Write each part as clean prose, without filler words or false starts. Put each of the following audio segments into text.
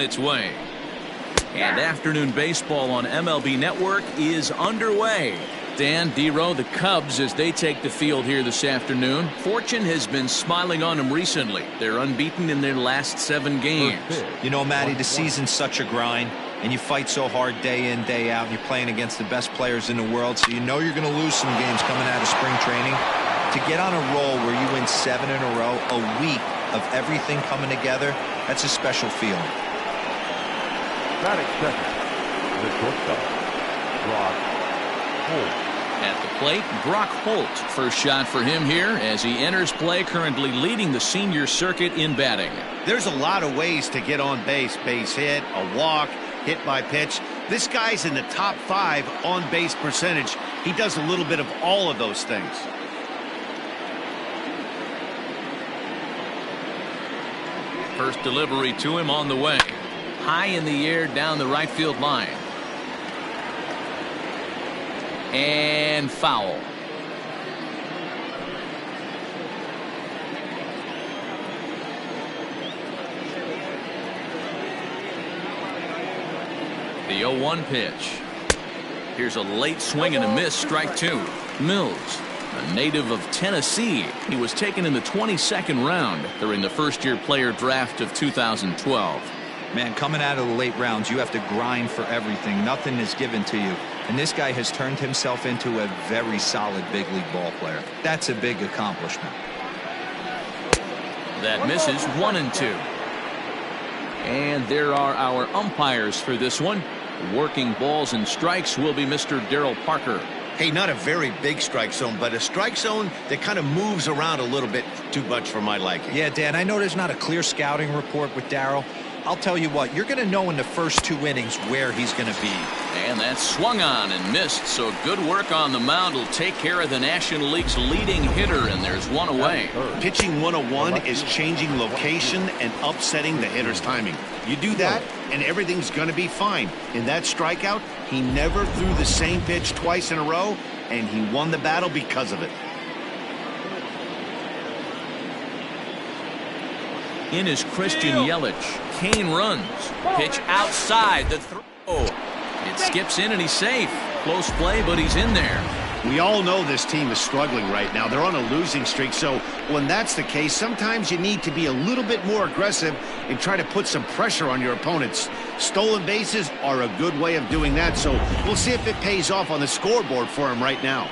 its way. And afternoon baseball on MLB Network is underway. Dan, D-Row, the Cubs, as they take the field here this afternoon. Fortune has been smiling on them recently. They're unbeaten in their last 7 games. You know, Matty, the season's such a grind, and you fight so hard day in, day out, and you're playing against the best players in the world, so you know you're going to lose some games coming out of spring training. To get on a roll where you win 7 in a row, a week of everything coming together, that's a special feeling. Batting second, the shortstop, Brock Holt. At the plate, Brock Holt. First shot for him here as he enters play, currently leading the senior circuit in batting. There's a lot of ways to get on base. Base hit, a walk, hit by pitch. This guy's in the top 5 on base percentage. He does a little bit of all of those things. First delivery to him on the way. High in the air down the right field line. And foul. The 0-1 pitch. Here's a late swing and a miss, strike 2. Mills, a native of Tennessee. He was taken in the 22nd round during the first-year player draft of 2012. Man, coming out of the late rounds, you have to grind for everything. Nothing is given to you. And this guy has turned himself into a very solid big league ball player. That's a big accomplishment. That misses 1-2. And there are our umpires for this one. Working balls and strikes will be Mr. Darryl Parker. Hey, not a very big strike zone, but a strike zone that kind of moves around a little bit too much for my liking. Yeah, Dan, I know there's not a clear scouting report with Darryl. I'll tell you what, you're going to know in the first 2 innings where he's going to be. And that's swung on and missed, so good work on the mound will take care of the National League's leading hitter, and there's one away. Pitching 101 is changing location and upsetting the hitter's timing. You do that, and everything's going to be fine. In that strikeout, he never threw the same pitch twice in a row, and he won the battle because of it. In is Christian Yelich. Kane runs. Pitch outside the throw. It skips in and he's safe. Close play, but he's in there. We all know this team is struggling right now. They're on a losing streak, so when that's the case, sometimes you need to be a little bit more aggressive and try to put some pressure on your opponents. Stolen bases are a good way of doing that, so we'll see if it pays off on the scoreboard for him right now.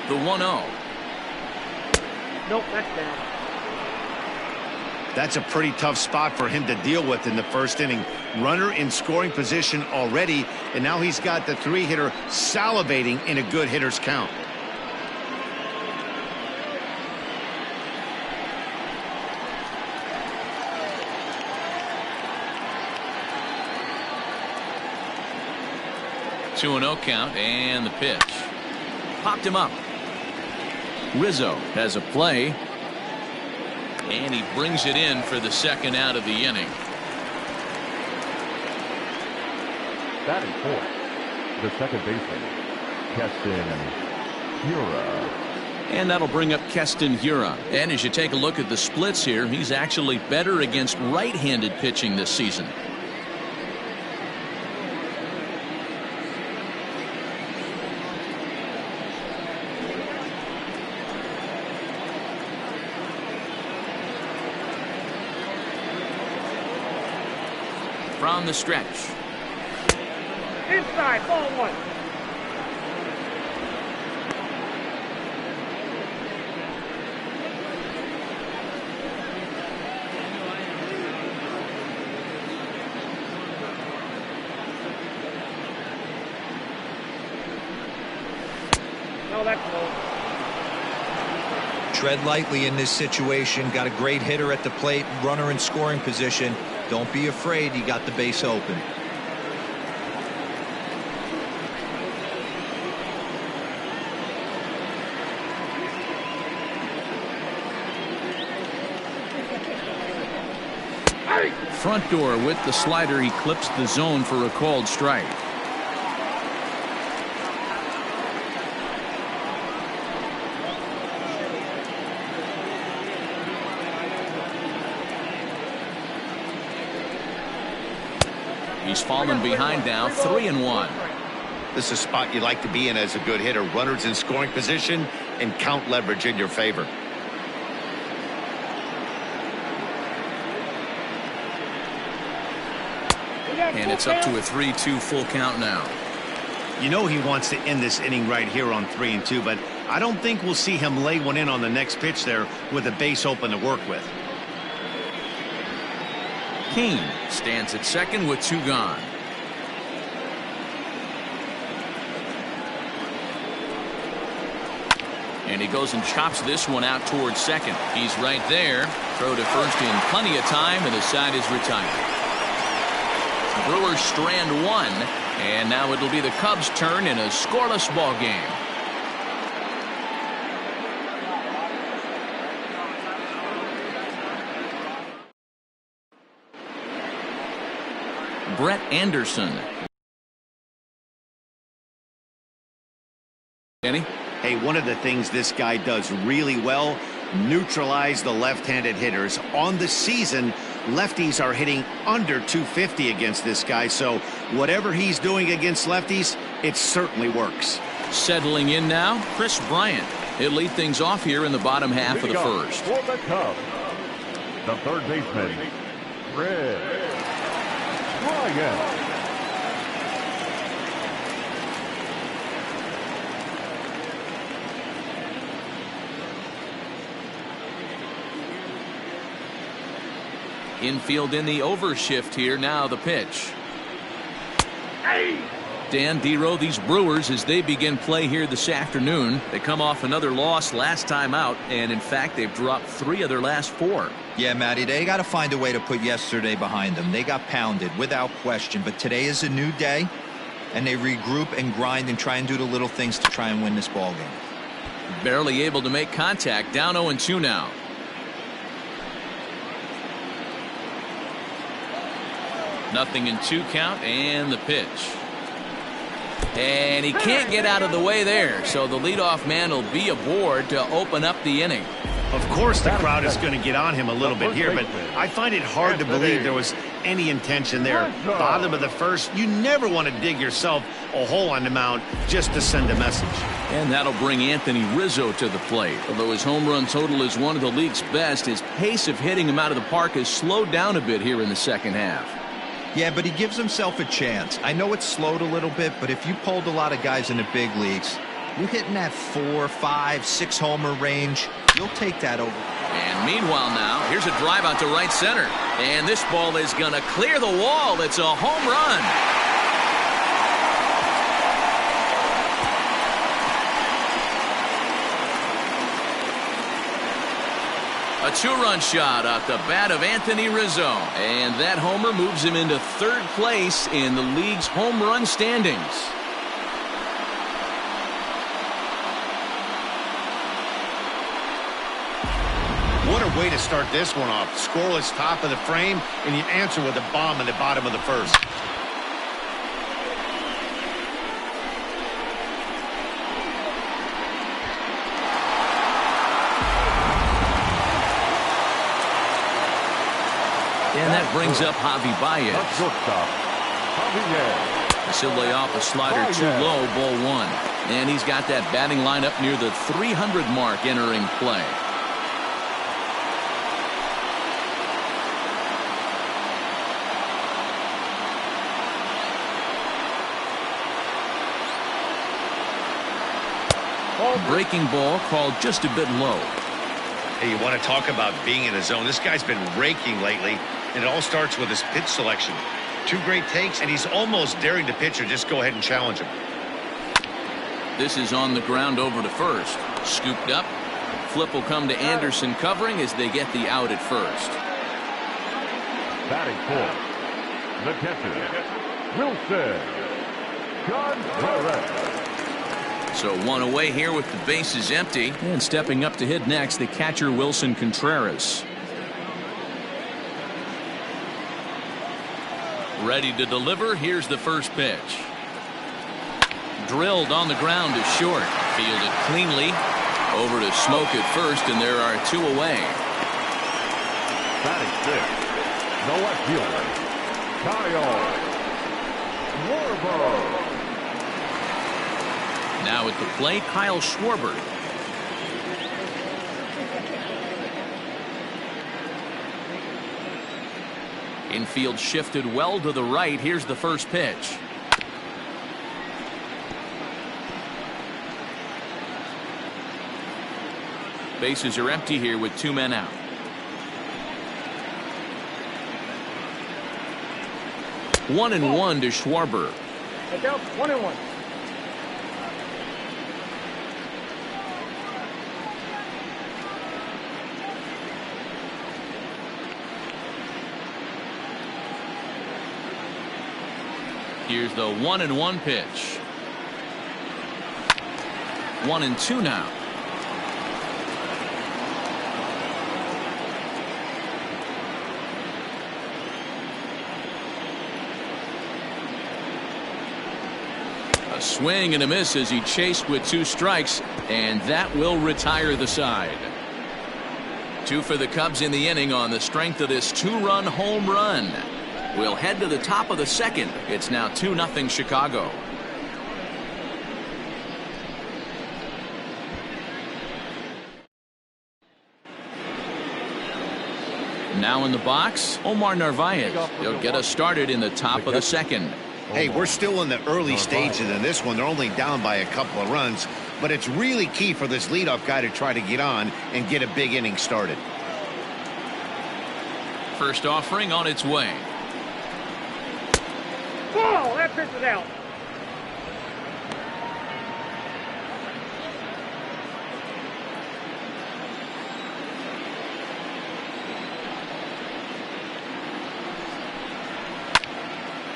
The 1-0. Nope, that's down. That's a pretty tough spot for him to deal with in the first inning. Runner in scoring position already, and now he's got the 3-hitter salivating in a good hitter's count. Two 2-0 count, and the pitch. Popped him up. Rizzo has a play, and he brings it in for the second out of the inning. Batting fourth, the second baseman, Keston Hiura. And that'll bring up Keston Hiura. And as you take a look at the splits here, he's actually better against right-handed pitching this season. From the stretch. Inside, ball 1. No, that's low. Tread lightly in this situation. Got a great hitter at the plate, runner in scoring position. Don't be afraid, you got the base open. Front door with the slider, he clips the zone for a called strike. He's fallen behind now, 3-1. This is a spot you like to be in as a good hitter. Runners in scoring position and count leverage in your favor. And it's up to a 3-2 full count now. You know he wants to end this inning right here on 3-2, but I don't think we'll see him lay one in on the next pitch there with a base open to work with. Kane stands at second with 2 gone. And he goes and chops this one out towards second. He's right there. Throw to first in plenty of time, and the side is retired. Brewers strand 1, and now it'll be the Cubs' turn in a scoreless ball game. Brett Anderson. Danny? Hey, one of the things this guy does really well, neutralize the left-handed hitters. On the season, lefties are hitting under 250 against this guy, so whatever he's doing against lefties, it certainly works. Settling in now, Chris Bryant. He'll lead things off here in the bottom half of the first. For the Cubs, the third baseman, Bryant. Infield in the overshift here. Now the pitch. Dan Dero, these Brewers, as they begin play here this afternoon, they come off another loss last time out, and in fact they've dropped 3 of their last 4. Yeah, Matty, they got to find a way to put yesterday behind them. They got pounded without question, but today is a new day, and they regroup and grind and try and do the little things to try and win this ball game. Barely able to make contact. Down 0-2 now. Nothing in 2 count, and the pitch. And he can't get out of the way there, so the leadoff man will be aboard to open up the inning. Of course the crowd is going to get on him a little bit here, but I find it hard to believe there was any intention there. Bottom of the first, you never want to dig yourself a hole on the mound just to send a message. And that'll bring Anthony Rizzo to the plate. Although his home run total is one of the league's best, his pace of hitting him out of the park has slowed down a bit here in the second half. Yeah, but he gives himself a chance. I know it's slowed a little bit, but if you polled a lot of guys in the big leagues, you're hitting that 4, 5, 6 homer range. You'll take that over. And meanwhile now, here's a drive out to right center. And this ball is going to clear the wall. It's a home run. A 2-run shot off the bat of Anthony Rizzo. And that homer moves him into 3rd place in the league's home run standings. What a way to start this one off. Scoreless top of the frame, and you answer with a bomb in the bottom of the first. And that brings up Javi Baez. He'll lay off a slider too low, ball 1. And he's got that batting line up near the 300 mark entering play. Breaking ball called just a bit low. Hey, you want to talk about being in the zone. This guy's been raking lately, and it all starts with his pitch selection. 2 great takes, and he's almost daring the pitcher just go ahead and challenge him. This is on the ground over to first. Scooped up. Flip will come to Anderson covering as they get the out at first. Batting 4, the catcher, Wilson Contreras. So 1 away here with the bases empty. And stepping up to hit next, the catcher Wilson Contreras. Ready to deliver. Here's the first pitch. Drilled on the ground to short. Fielded cleanly. Over to Smoke at first, and there are 2 away. Batting 6, the left fielder, Kyle Schwarber. Now at the plate, Kyle Schwarber. Infield shifted well to the right. Here's the first pitch. Bases are empty here with 2 men out. One and one to Schwarber. Look out, 1-1. Here's the 1-1 pitch. 1-2 now. A swing and a miss as he chased with 2 strikes, and that will retire the side. 2 for the Cubs in the inning on the strength of this 2-run home run. We'll head to the top of the second. It's now 2-0 Chicago. Now in the box, Omar Narvaez. He'll get us started in the top of the second. Hey, we're still in the early stages in this one. They're only down by a couple of runs, but it's really key for this leadoff guy to try to get on and get a big inning started. First offering on its way. Ball, that pitch is out.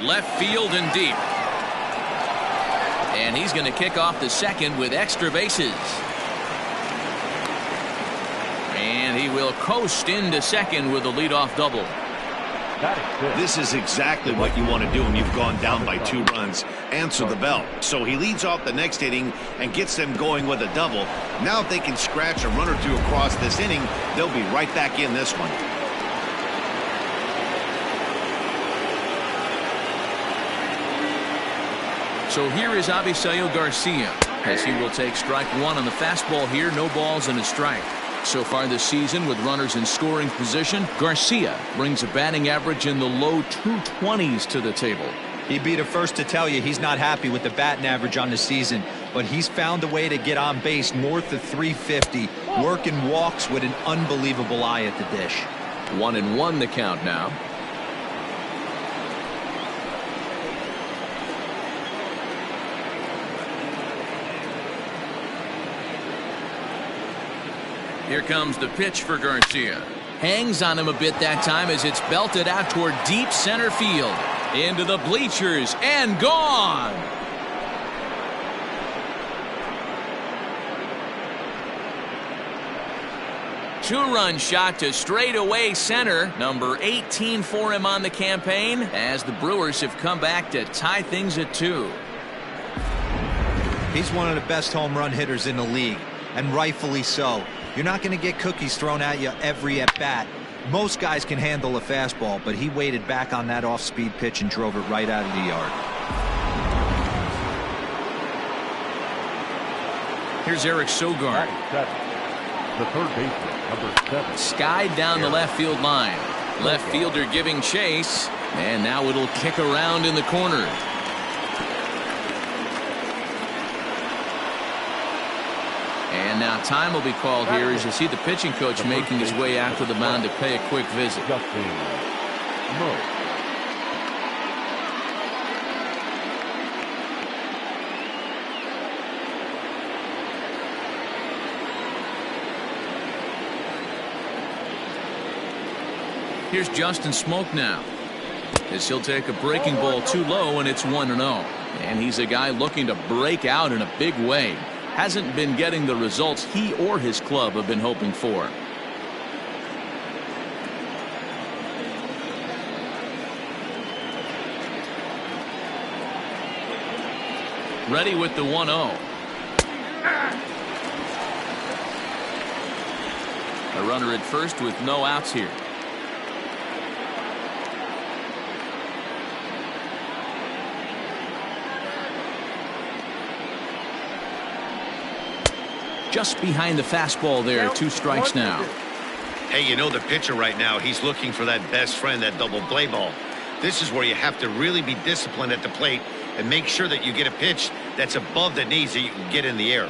Left field and deep. And he's going to kick off the second with extra bases. And he will coast into second with a leadoff double. This is exactly what you want to do when you've gone down by 2 runs. Answer the bell. So he leads off the next inning and gets them going with a double. Now if they can scratch a run or 2 across this inning, they'll be right back in this one. So here is Avisail Garcia as he will take strike 1 on the fastball here. No balls and a strike. So far this season with runners in scoring position, Garcia brings a batting average in the low 220s to the table. He'd be the first to tell you he's not happy with the batting average on the season, but he's found a way to get on base north of 350, working walks with an unbelievable eye at the dish. 1-1 the count now. Here comes the pitch for Garcia. Hangs on him a bit that time as it's belted out toward deep center field. Into the bleachers and gone. Two-run shot to straightaway center. Number 18 for him on the campaign as the Brewers have come back to tie things at 2. He's one of the best home run hitters in the league, and rightfully so. You're not going to get cookies thrown at you every at-bat. Most guys can handle a fastball, but he waited back on that off-speed pitch and drove it right out of the yard. Here's Eric Sogard. The third baseman, number 7. Skied down the left field line. Left fielder giving chase, and now it'll kick around in the corner. And now time will be called here as you see the pitching coach making his way out to the mound to pay a quick visit. Here's Justin Smoke now as he'll take a breaking ball too low, and it's 1-0. And he's a guy looking to break out in a big way. Hasn't been getting the results he or his club have been hoping for. Ready with the 1-0. A runner at first with no outs here. just behind the fastball there. 2 strikes now. Hey, you know the pitcher right now, he's looking for that best friend, that double play ball. This is where you have to really be disciplined at the plate and make sure that you get a pitch that's above the knees that you can get in the air.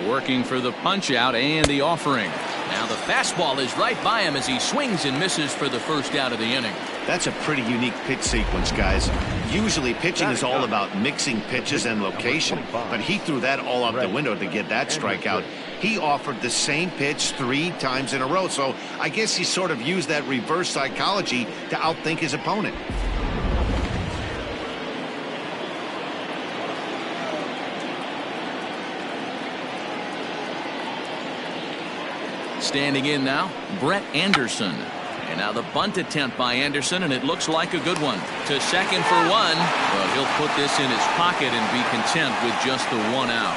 Working for the punch out and the offering. Now the fastball is right by him as he swings and misses for the first out of the inning. That's a pretty unique pitch sequence, guys. Usually pitching is all about mixing pitches and location, but he threw that all out the window to get that strikeout. He offered the same pitch 3 times in a row, so I guess he sort of used that reverse psychology to outthink his opponent. Standing in now, Brett Anderson. And now the bunt attempt by Anderson, and it looks like a good one. To second for 1. Well, he'll put this in his pocket and be content with just the 1 out.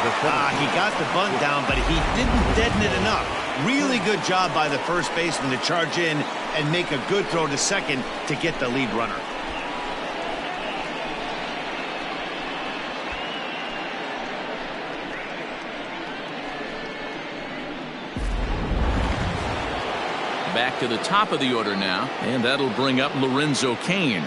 He got the bunt down, but he didn't deaden it enough. Really good job by the first baseman to charge in and make a good throw to second to get the lead runner. Back to the top of the order now, and that'll bring up Lorenzo Kane.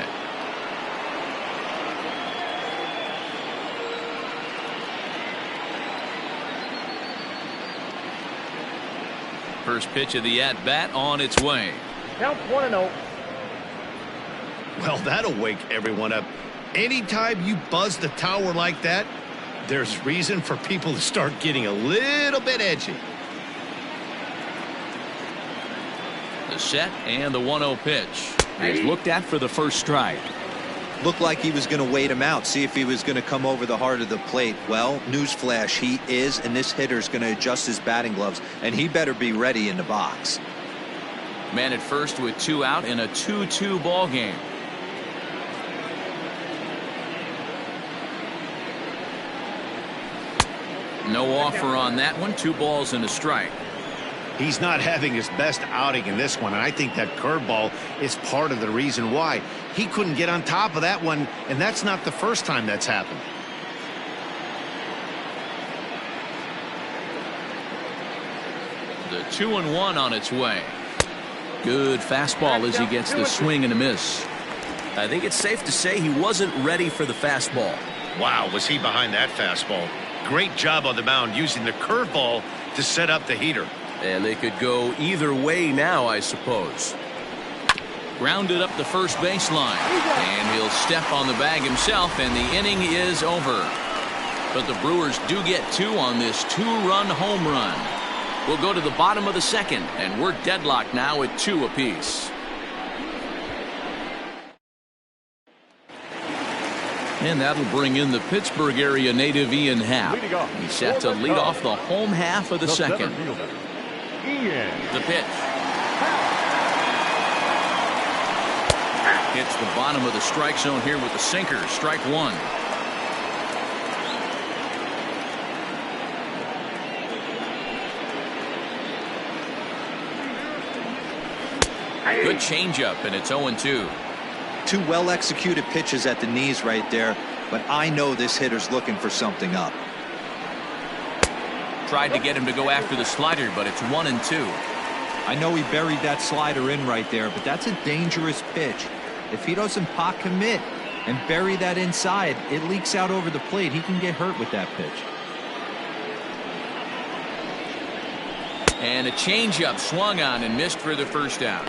First pitch of the at-bat on its way. Count 1-0. Well, that'll wake everyone up. Anytime you buzz the tower like that, there's reason for people to start getting a little bit edgy. The set and the 1-0 pitch is looked at for the first strike. Looked like he was going to wait him out, see if he was going to come over the heart of the plate. Well, newsflash, he is, and this hitter's going to adjust his batting gloves, and he better be ready in the box. Man at first with 2 out in a 2-2 ball game. No offer on that one. 2 balls and a strike. He's not having his best outing in this one, and I think that curveball is part of the reason why. He couldn't get on top of that one, and that's not the first time that's happened. The 2-1 on its way. Good fastball as he gets the swing and a miss. I think it's safe to say he wasn't ready for the fastball. Wow, was he behind that fastball. Great job on the mound using the curveball to set up the heater. And they could go either way now, I suppose. Grounded up the first baseline. And he'll step on the bag himself, and the inning is over. But the Brewers do get 2 on this 2-run home run. We'll go to the bottom of the second, and we're deadlocked now at 2 apiece. And that'll bring in the Pittsburgh area native Ian Happ. He's set to lead off the home half of the second. The pitch. Hits the bottom of the strike zone here with the sinker. Strike 1. Good changeup, and it's 0-2. 2 well-executed pitches at the knees right there, but I know this hitter's looking for something up. Tried to get him to go after the slider, but it's 1-2. I know he buried that slider in right there, but that's a dangerous pitch. If he doesn't pot commit and bury that inside, it leaks out over the plate. He can get hurt with that pitch. And a changeup swung on and missed for the first out.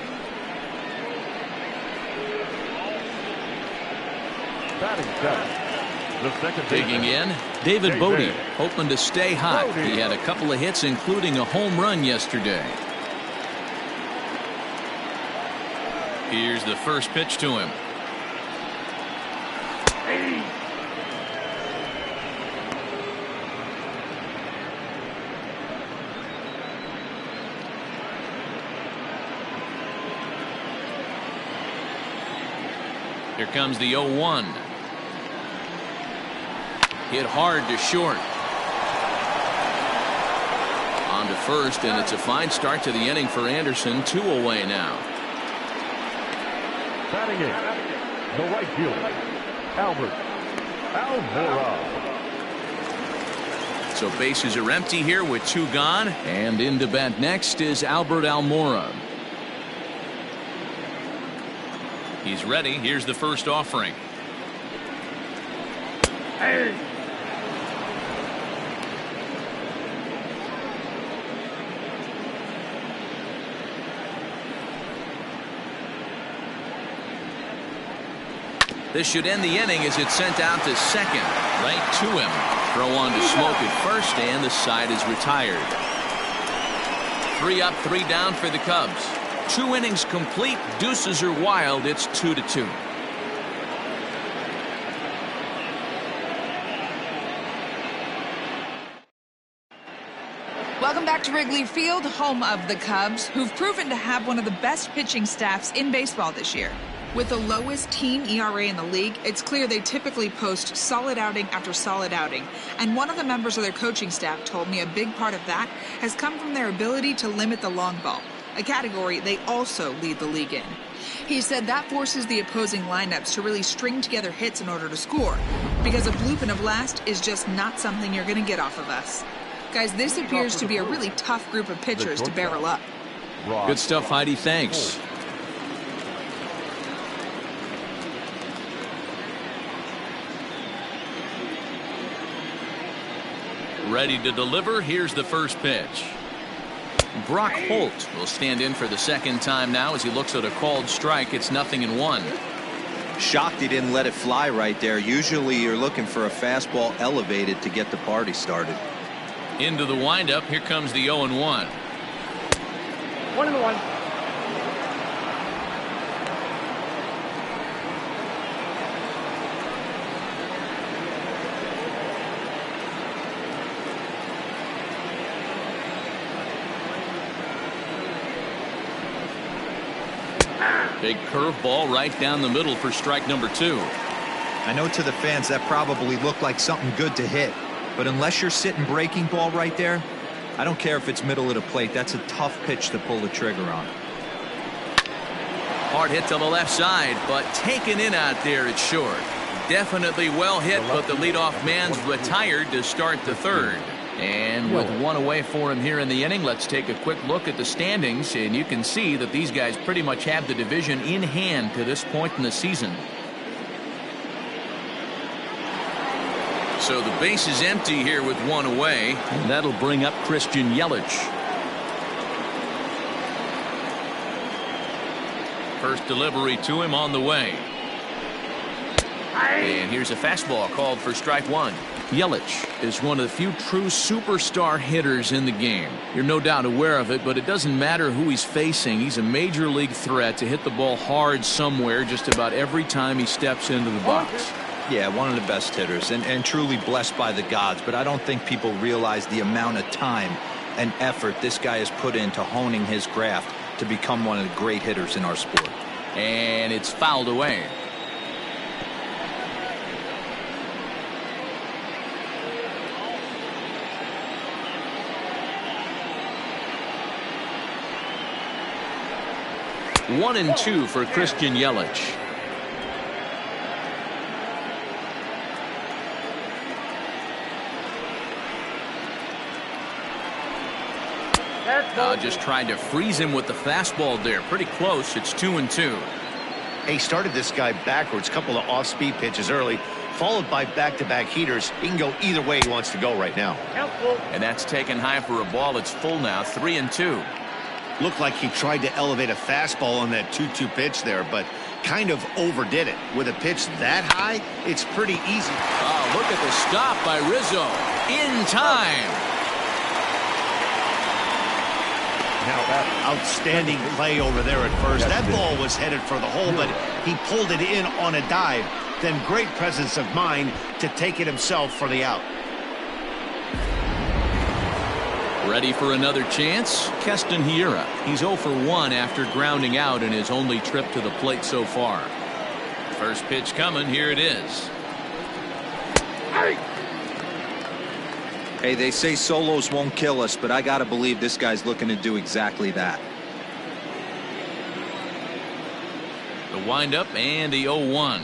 Digging in, David Bodie, hoping to stay hot. He had a couple of hits, including a home run yesterday. Here's the first pitch to him. Here comes the 0-1. Hit hard to short. On to first, and it's a fine start to the inning for Anderson. 2 away now. Batting in, the right fielder, Almora. So bases are empty here with 2 gone. And in to bat next is Albert Almora. He's ready. Here's the first offering. Hey. This should end the inning as it's sent out to second. Right to him. Throw on to Smoke at first, and the side is retired. 3 up, 3 down for the Cubs. 2 innings complete. Deuces are wild. It's 2-2. Welcome back to Wrigley Field, home of the Cubs, who've proven to have one of the best pitching staffs in baseball this year. With the lowest team ERA in the league, it's clear they typically post solid outing after solid outing. And one of the members of their coaching staff told me a big part of that has come from their ability to limit the long ball, a category they also lead the league in. He said that forces the opposing lineups to really string together hits in order to score, because a bloop and a blast is just not something you're going to get off of us. Guys, this appears to be a really tough group of pitchers to barrel up. Good stuff, Heidi. Thanks. Ready to deliver. Here's the first pitch. Brock Holt will stand in for the second time now as he looks at a called strike. It's 0-1. Shocked he didn't let it fly right there. Usually you're looking for a fastball elevated to get the party started. Into the windup. Here comes the 0-1. 1-1. Big curveball right down the middle for strike number 2. I know to the fans that probably looked like something good to hit, but unless you're sitting breaking ball right there, I don't care if it's middle of the plate. That's a tough pitch to pull the trigger on. Hard hit to the left side, but taken in out there at short. Definitely well hit, but the leadoff man's retired to start the third. And with 1 away for him here in the inning, let's take a quick look at the standings, and you can see that these guys pretty much have the division in hand to this point in the season. So the base is empty here with 1 away, and that'll bring up Christian Yelich. First delivery to him on the way. And here's a fastball called for strike 1. Yelich is one of the few true superstar hitters in the game. You're no doubt aware of it, but it doesn't matter who he's facing. He's a major league threat to hit the ball hard somewhere just about every time he steps into the box. Yeah, one of the best hitters and truly blessed by the gods, but I don't think people realize the amount of time and effort this guy has put into honing his craft to become one of the great hitters in our sport. And it's fouled away. One and 2 for Christian Yelich. Just trying to freeze him with the fastball there. Pretty close. It's 2-2. He started this guy backwards. Couple of off-speed pitches early, followed by back-to-back heaters. He can go either way he wants to go right now. And that's taken high for a ball. It's full now. 3-2. Looked like he tried to elevate a fastball on that 2-2 pitch there, but kind of overdid it. With a pitch that high, it's pretty easy. Oh, look at the stop by Rizzo. In time. Now, outstanding play over there at first. That ball was headed for the hole, but he pulled it in on a dive. Then great presence of mind to take it himself for the out. Ready for another chance? Keston Hiura. He's 0 for 1 after grounding out in his only trip to the plate so far. First pitch coming. Here it is. Hey, they say solos won't kill us, but I got to believe this guy's looking to do exactly that. The windup and the 0-1.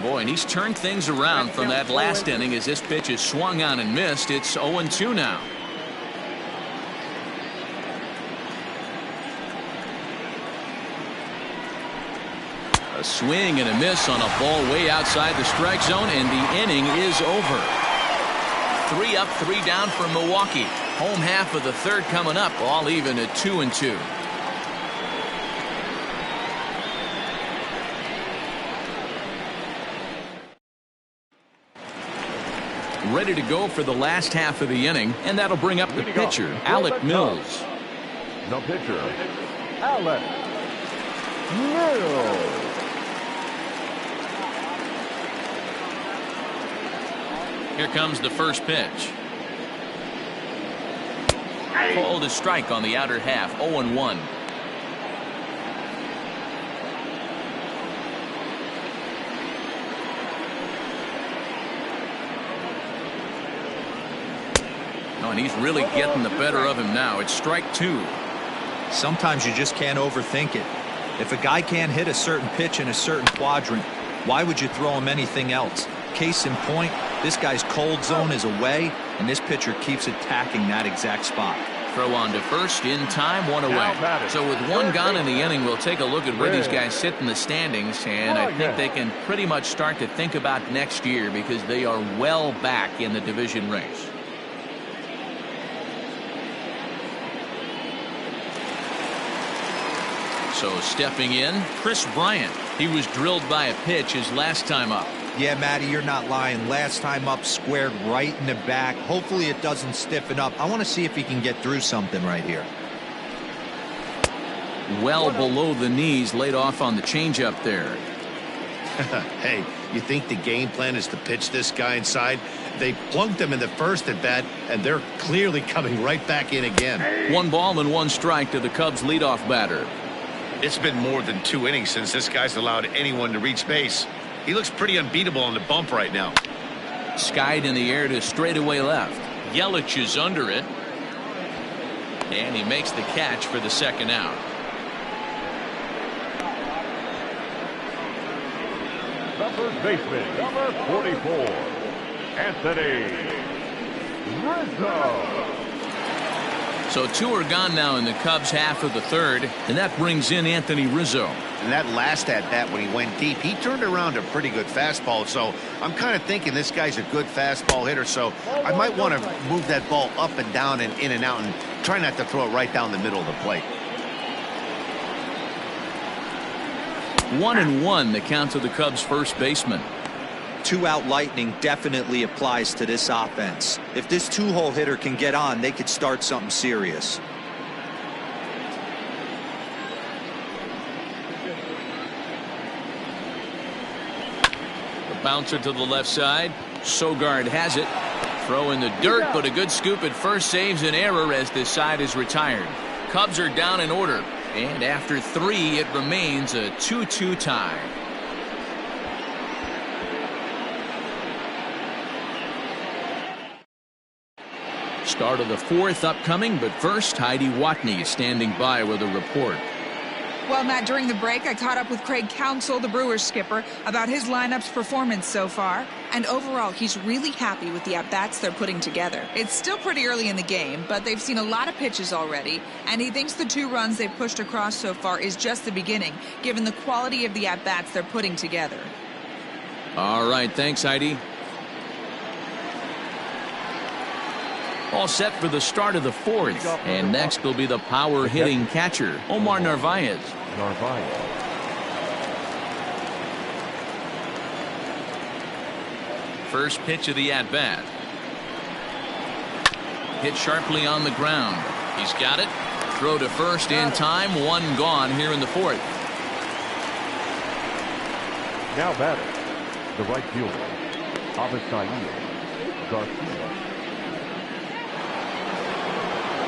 Boy, and he's turned things around from that last inning as this pitch is swung on and missed. It's 0-2 now. A swing and a miss on a ball way outside the strike zone, and the inning is over. 3 up, 3 down for Milwaukee. Home half of the third coming up, all even at 2-2. Ready to go for the last half of the inning, and that'll bring up the pitcher, Alec Mills. The pitcher, Alec Mills. Here comes the first pitch. Called a strike on the outer half, 0-1. Oh, and he's really getting the better of him now. It's strike 2. Sometimes you just can't overthink it. If a guy can't hit a certain pitch in a certain quadrant, why would you throw him anything else? Case in point, this guy's cold zone is away, and this pitcher keeps attacking that exact spot. Throw on to first, in time, 1 away. So with 1 gone in the inning, we'll take a look at where these guys sit in the standings, and I think they can pretty much start to think about next year because they are well back in the division race. So stepping in, Chris Bryant. He was drilled by a pitch his last time up. Yeah, Matty, you're not lying. Last time up, squared right in the back. Hopefully it doesn't stiffen up. I want to see if he can get through something right here. Well below the knees, laid off on the changeup there. Hey, you think the game plan is to pitch this guy inside? They plunked him in the first at bat, and they're clearly coming right back in again. 1 ball and 1 strike to the Cubs leadoff batter. It's been more than 2 innings since this guy's allowed anyone to reach base. He looks pretty unbeatable on the bump right now. Skied in the air to straightaway left. Yelich is under it. And he makes the catch for the second out. The first baseman, number 44, Anthony Rizzo. So 2 are gone now in the Cubs half of the third, and that brings in Anthony Rizzo. And that last at bat when he went deep, he turned around a pretty good fastball. So I'm kind of thinking this guy's a good fastball hitter. So I might want to move that ball up and down and in and out and try not to throw it right down the middle of the plate. 1-1 the count to the Cubs first baseman. 2-out lightning definitely applies to this offense. If this 2-hole hitter can get on, they could start something serious. The bouncer to the left side. Sogard has it. Throw in the dirt, but a good scoop at first saves an error as this side is retired. Cubs are down in order, and after 3 it remains a 2-2 tie. Start of the 4th upcoming, but first Heidi Watney is standing by with a report. Well, Matt, during the break, I caught up with Craig Counsell, the Brewers skipper, about his lineup's performance so far. And overall, he's really happy with the at-bats they're putting together. It's still pretty early in the game, but they've seen a lot of pitches already. And he thinks the 2 runs they've pushed across so far is just the beginning, given the quality of the at-bats they're putting together. All right, thanks, Heidi. All set for the start of the 4th, and next will be the power hitting catcher, Omar Narvaez. First pitch of the at-bat. Hit sharply on the ground. He's got it. Throw to first in time. 1 gone here in the 4th. Now batter, the right fielder, Avisaíl Garcia.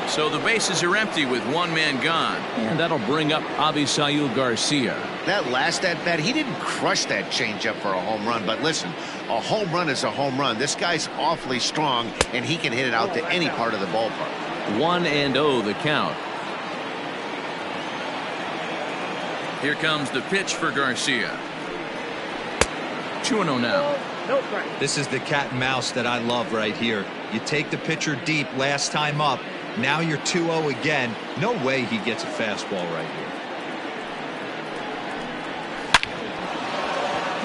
So the bases are empty with 1 man gone, and that'll bring up Avisaíl Garcia. That last at bat, he didn't crush that changeup for a home run. But listen, a home run is a home run. This guy's awfully strong, and he can hit it out to any part of the ballpark. 1-0 the count. Here comes the pitch for Garcia. 2-0 now. No strike. This is the cat and mouse that I love right here. You take the pitcher deep last time up. Now you're 2-0 again. No way he gets a fastball right here.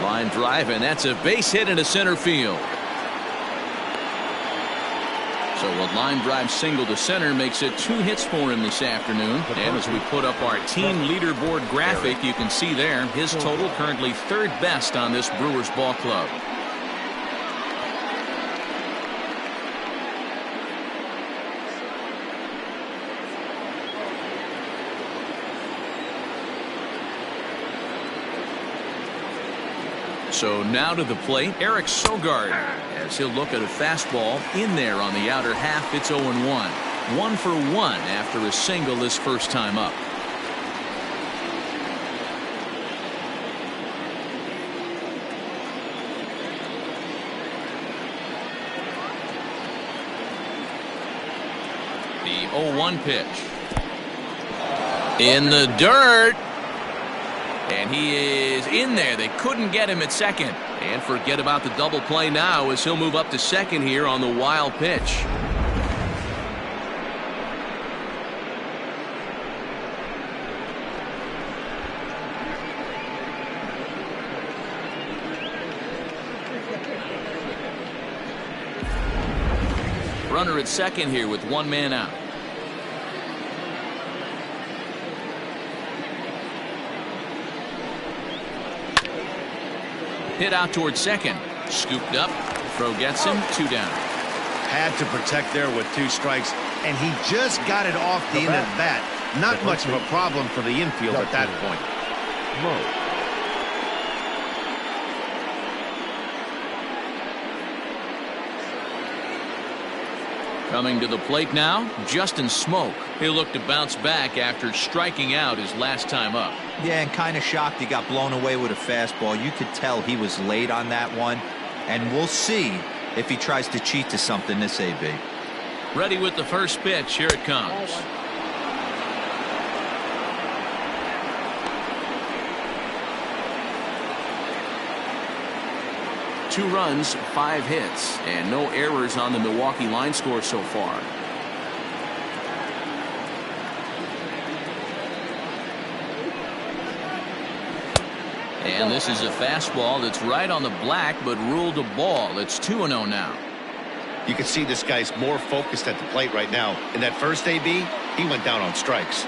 Line drive, and that's a base hit into center field. So a line drive single to center makes it 2 hits for him this afternoon. And as we put up our team leaderboard graphic, you can see there his total currently 3rd best on this Brewers ball club. So now to the plate, Eric Sogard, as he'll look at a fastball in there on the outer half. It's 0-1. 1 for 1 after a single this first time up. The 0-1 pitch. In the dirt. And he is in there. They couldn't get him at second. And forget about the double play now as he'll move up to second here on the wild pitch. Runner at second here with 1 man out. Hit out towards second. Scooped up. Throw gets him. 2 down. Had to protect there with 2 strikes, and he just got it off the end of that. Not much of a problem for the infield at that point. Coming to the plate now, Justin Smoke. He'll look to bounce back after striking out his last time up. Yeah, and kind of shocked he got blown away with a fastball. You could tell he was late on that one. And we'll see if he tries to cheat to something this AB. Ready with the first pitch. Here it comes. Two runs, 5 hits, and no errors on the Milwaukee line score so far. And this is a fastball that's right on the black, but ruled a ball. It's 2-0 now. You can see this guy's more focused at the plate right now. In that first AB, he went down on strikes.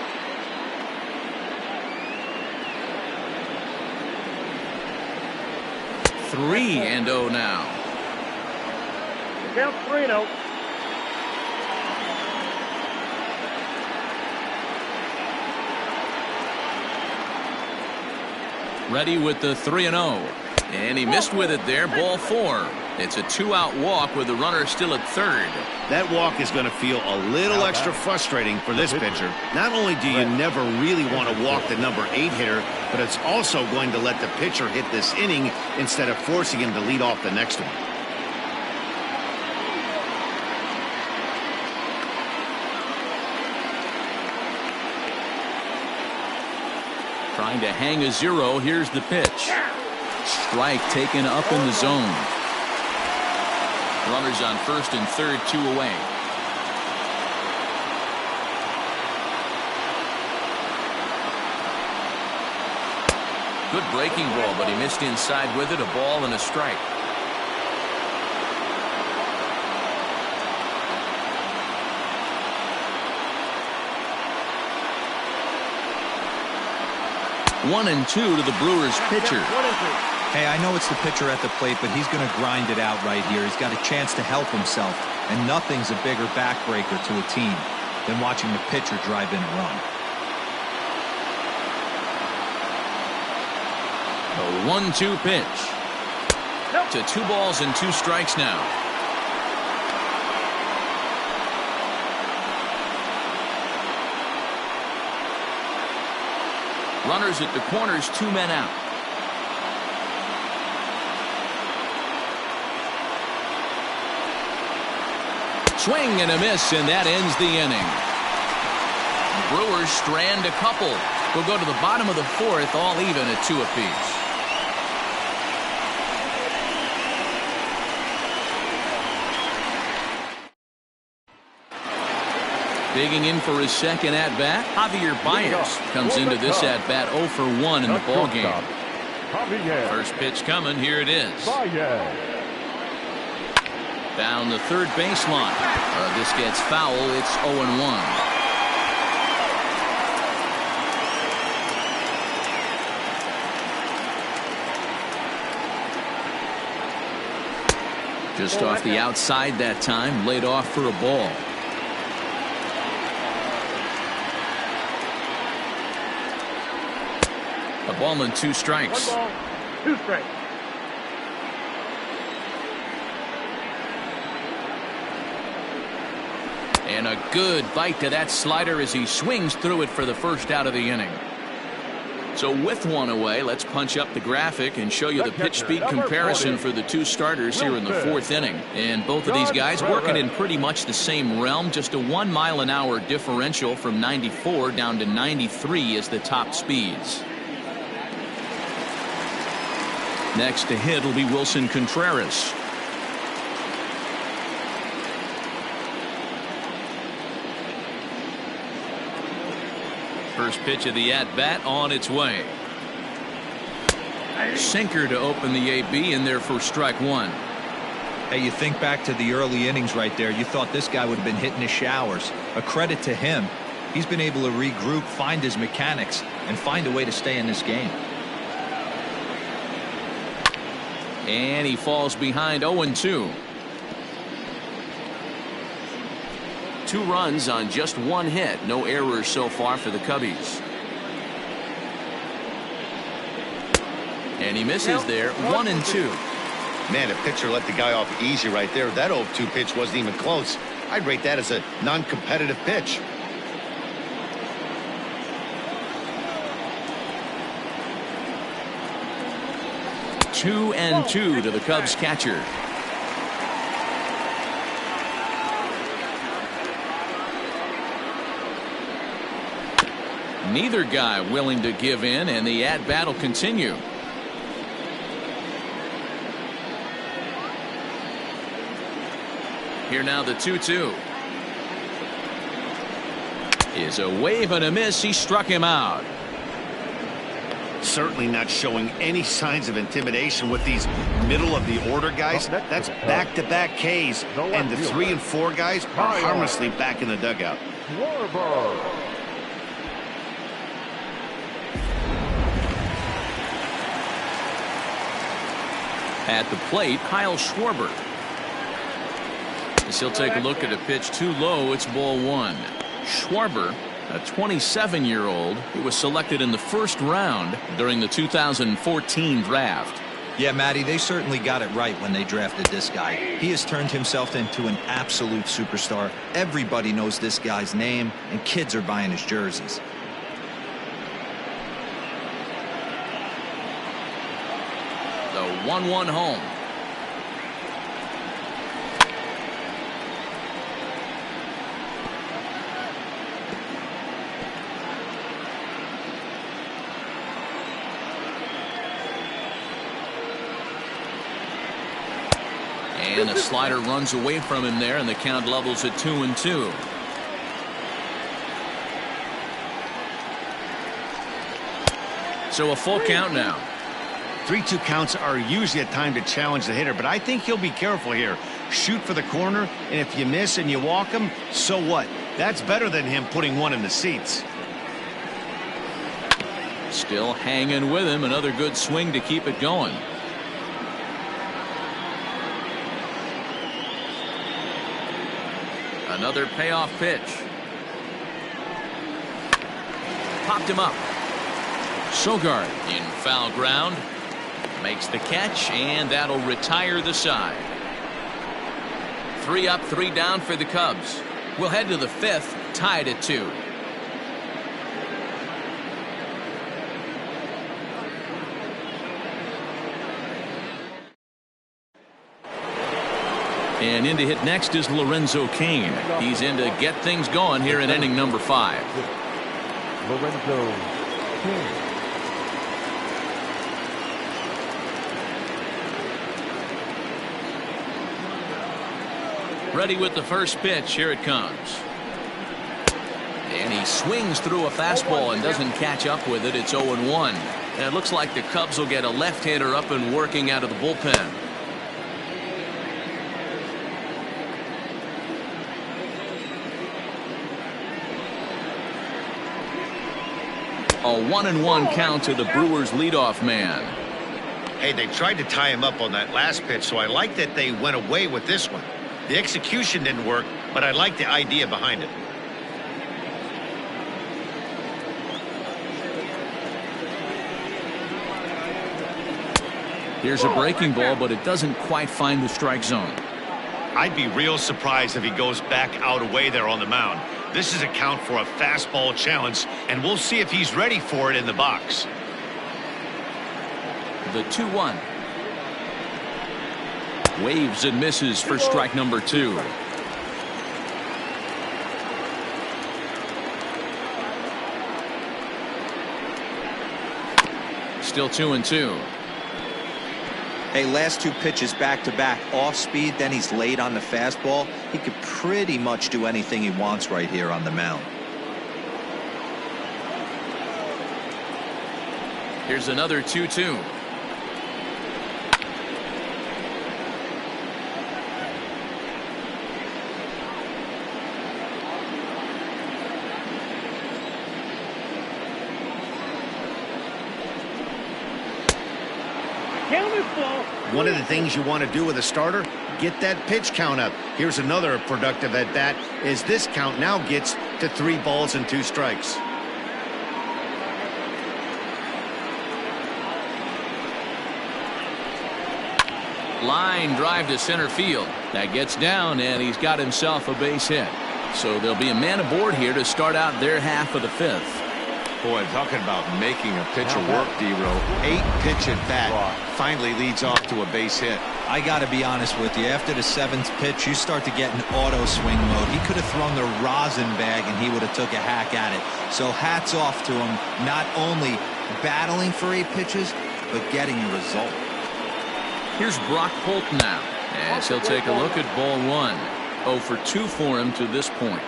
Three and 0 now. Count 3-0. Ready with the 3-0. And he missed with it there. Ball 4. It's a 2-out walk with the runner still at third. That walk is going to feel a little extra frustrating for this pitcher. Not only do you never really want to walk the number 8 hitter, but it's also going to let the pitcher hit this inning instead of forcing him to lead off the next one. Trying to hang a 0. Here's the pitch. Strike taken up in the zone. Runners on first and third, 2 away. Good breaking ball, but he missed inside with it. A ball and a strike. One and 2 to the Brewers pitcher. Hey, I know it's the pitcher at the plate, but he's going to grind it out right here. He's got a chance to help himself, and nothing's a bigger backbreaker to a team than watching the pitcher drive in a run. A 1-2 pitch. To 2 balls and 2 strikes now. Runners at the corners, 2 men out. Swing and a miss, and that ends the inning. Brewers strand a couple. We'll go to the bottom of the 4th, all even at 2 apiece. Digging in for his second at-bat, Javier Baez comes into this at-bat 0 for 1 in the ballgame. First pitch coming, here it is. Down the third baseline. This gets foul, it's 0-1. Just off the outside that time, laid off for a ball. A ball and 2 strikes. 1 ball, 2 strikes. And a good bite to that slider as he swings through it for the first out of the inning. So with one away, let's punch up the graphic and show you the pitch speed comparison for the 2 starters here in the 4th inning. And both of these guys working in pretty much the same realm. Just a 1 mile an hour differential from 94 down to 93 is the top speeds. Next to hit will be Wilson Contreras. First pitch of the at-bat on its way. Sinker to open the AB in there for strike 1. Hey, you think back to the early innings right there. You thought this guy would have been hitting his showers. A credit to him. He's been able to regroup, find his mechanics, and find a way to stay in this game. And he falls behind 0-2. 2 runs on just 1 hit. No errors so far for the Cubbies. And he misses there. 1-2. Man, a pitcher let the guy off easy right there. That 0-2 pitch wasn't even close. I'd rate that as a non-competitive pitch. 2-2 to the Cubs catcher. Neither guy willing to give in, and the at-bat will continue. Here now the 2-2. Is a wave and a miss. He struck him out. Certainly not showing any signs of intimidation with these middle of the order guys. That's back-to-back Ks, and the 3 and 4 guys are harmlessly back in the dugout. At the plate, Kyle Schwarber. As he'll take a look at a pitch too low, it's ball 1. Schwarber, a 27-year-old who was selected in the 1st round during the 2014 draft. Yeah, Matty, they certainly got it right when they drafted this guy. He has turned himself into an absolute superstar. Everybody knows this guy's name, and kids are buying his jerseys. The 1-1 home. And a slider runs away from him there, and the count levels at 2-2. So a full count now. 3-2 counts are usually a time to challenge the hitter, but I think he'll be careful here. Shoot for the corner, and if you miss and you walk him, so what? That's better than him putting one in the seats. Still hanging with him. Another good swing to keep it going. Another payoff pitch. Popped him up. Sogard in foul ground. Makes the catch, and that'll retire the side. 3 up, 3 down for the Cubs. We'll head to the 5th, tied at 2. And in to hit next is Lorenzo Kane. He's in to get things going here in inning number 5. Lorenzo Kane. Ready with the first pitch. Here it comes. And he swings through a fastball and doesn't catch up with it. It's 0-1. And it looks like the Cubs will get a left-hander up and working out of the bullpen. A 1-1 count to the Brewers leadoff man. Hey, they tried to tie him up on that last pitch, so I like that they went away with this one. The execution didn't work, but I like the idea behind it. Here's a breaking ball, but it doesn't quite find the strike zone. I'd be real surprised if he goes back out away there on the mound. This is a count for a fastball challenge, and we'll see if he's ready for it in the box. The 2-1. Waves and misses for strike number 2. Still 2-2. Hey, last 2 pitches back-to-back, off speed, then he's late on the fastball. He could pretty much do anything he wants right here on the mound. Here's another 2-2. One of the things you want to do with a starter, get that pitch count up. Here's another productive at bat, as this count now gets to 3 balls and 2 strikes. Line drive to center field. That gets down, and he's got himself a base hit. So there'll be a man aboard here to start out their half of the 5th. Boy, talking about making a pitcher work, D-Row. 8-pitch at bat finally leads off to a base hit. I got to be honest with you. After the 7th pitch, you start to get in auto swing mode. He could have thrown the rosin bag, and he would have took a hack at it. So hats off to him, not only battling for 8 pitches, but getting a result. Here's Brock Holt now, as he'll take a look at ball 1. 0 for 2 for him to this point.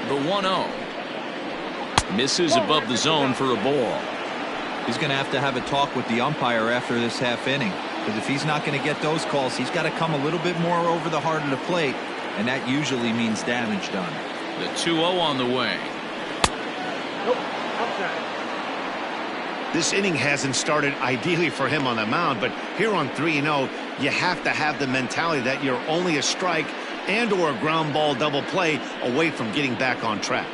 The 1-0. Misses above the zone for a ball. He's going to have a talk with the umpire after this half inning. Because if he's not going to get those calls, he's got to come a little bit more over the heart of the plate. And that usually means damage done. The 2-0 on the way. Nope, outside. This inning hasn't started ideally for him on the mound, but here on 3-0, you have to have the mentality that you're only a strike and or a ground ball double play away from getting back on track.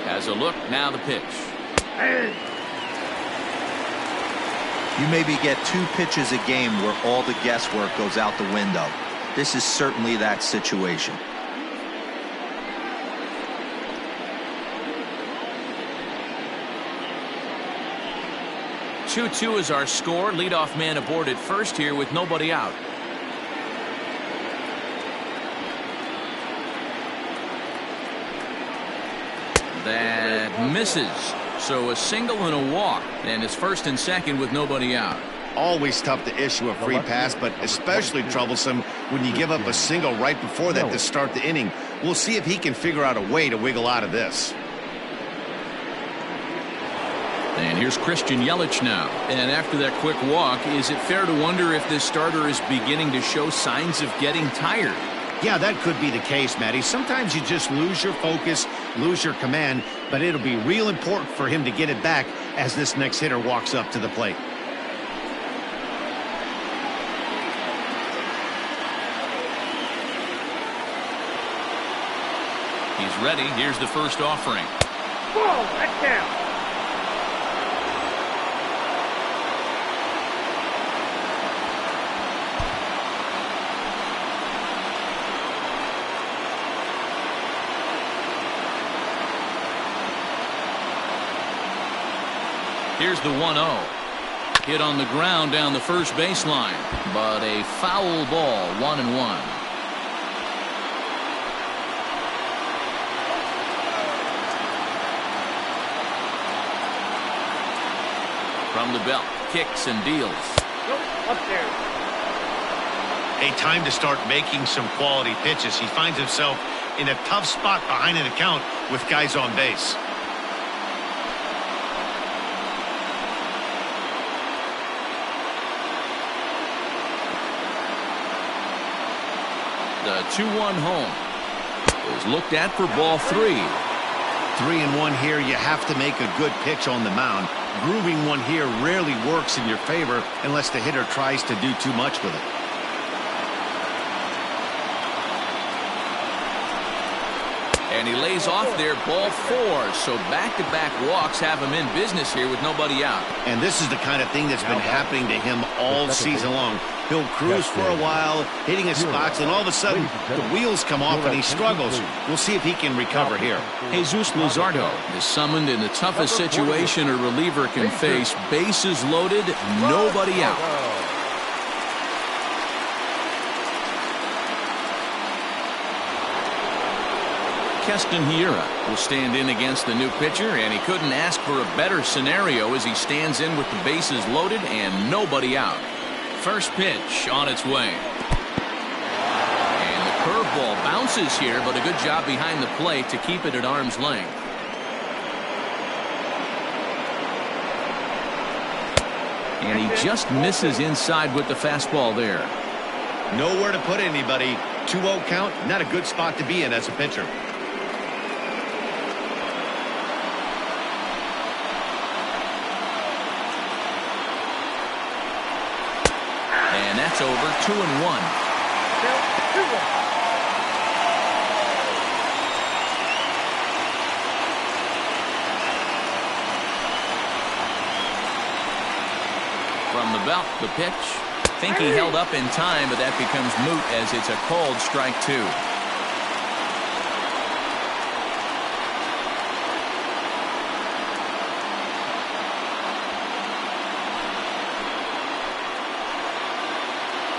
Has a look, now the pitch. You maybe get 2 pitches a game where all the guesswork goes out the window. This is certainly that situation. Two-2 is our score. Leadoff man aboard at first here with nobody out. That misses. So a single and a walk, and it's first and second with nobody out. Always tough to issue a free pass, but especially troublesome when you give up a single right before that to start the inning. We'll see if he can figure out a way to wiggle out of this. And here's Christian Yelich now. And after that quick walk, is it fair to wonder if this starter is beginning to show signs of getting tired? Yeah, that could be the case, Matty. Sometimes you just lose your focus, lose your command, but it'll be real important for him to get it back as this next hitter walks up to the plate. He's ready. Here's the first offering. Ball, that's down. Here's the 1-0. Hit on the ground down the first baseline, but a foul ball, 1-1. From the belt, kicks and deals. Up there. A time to start making some quality pitches. He finds himself in a tough spot behind an account with guys on base. The 2-1 home is looked at for ball 3. 3-1 here. You have to make a good pitch on the mound. Grooving one here rarely works in your favor unless the hitter tries to do too much with it. And he lays off there, ball 4. So back-to-back walks have him in business here with nobody out. And this is the kind of thing that's been happening to him all season long. He'll cruise for a while, hitting his spots, and all of a sudden the wheels come off and he struggles. We'll see if he can recover here. Jesus Luzardo is summoned in the toughest situation a reliever can face. Bases loaded, nobody out. Keston Hiura will stand in against the new pitcher, and he couldn't ask for a better scenario as he stands in with the bases loaded and nobody out. First pitch on its way. And the curveball bounces here, but a good job behind the plate to keep it at arm's length. And he just misses inside with the fastball there. Nowhere to put anybody. 2-0 count, not a good spot to be in as a pitcher. And that's over. 2-1. From the belt, the pitch. Think he held up in time, but that becomes moot as it's a called strike 2.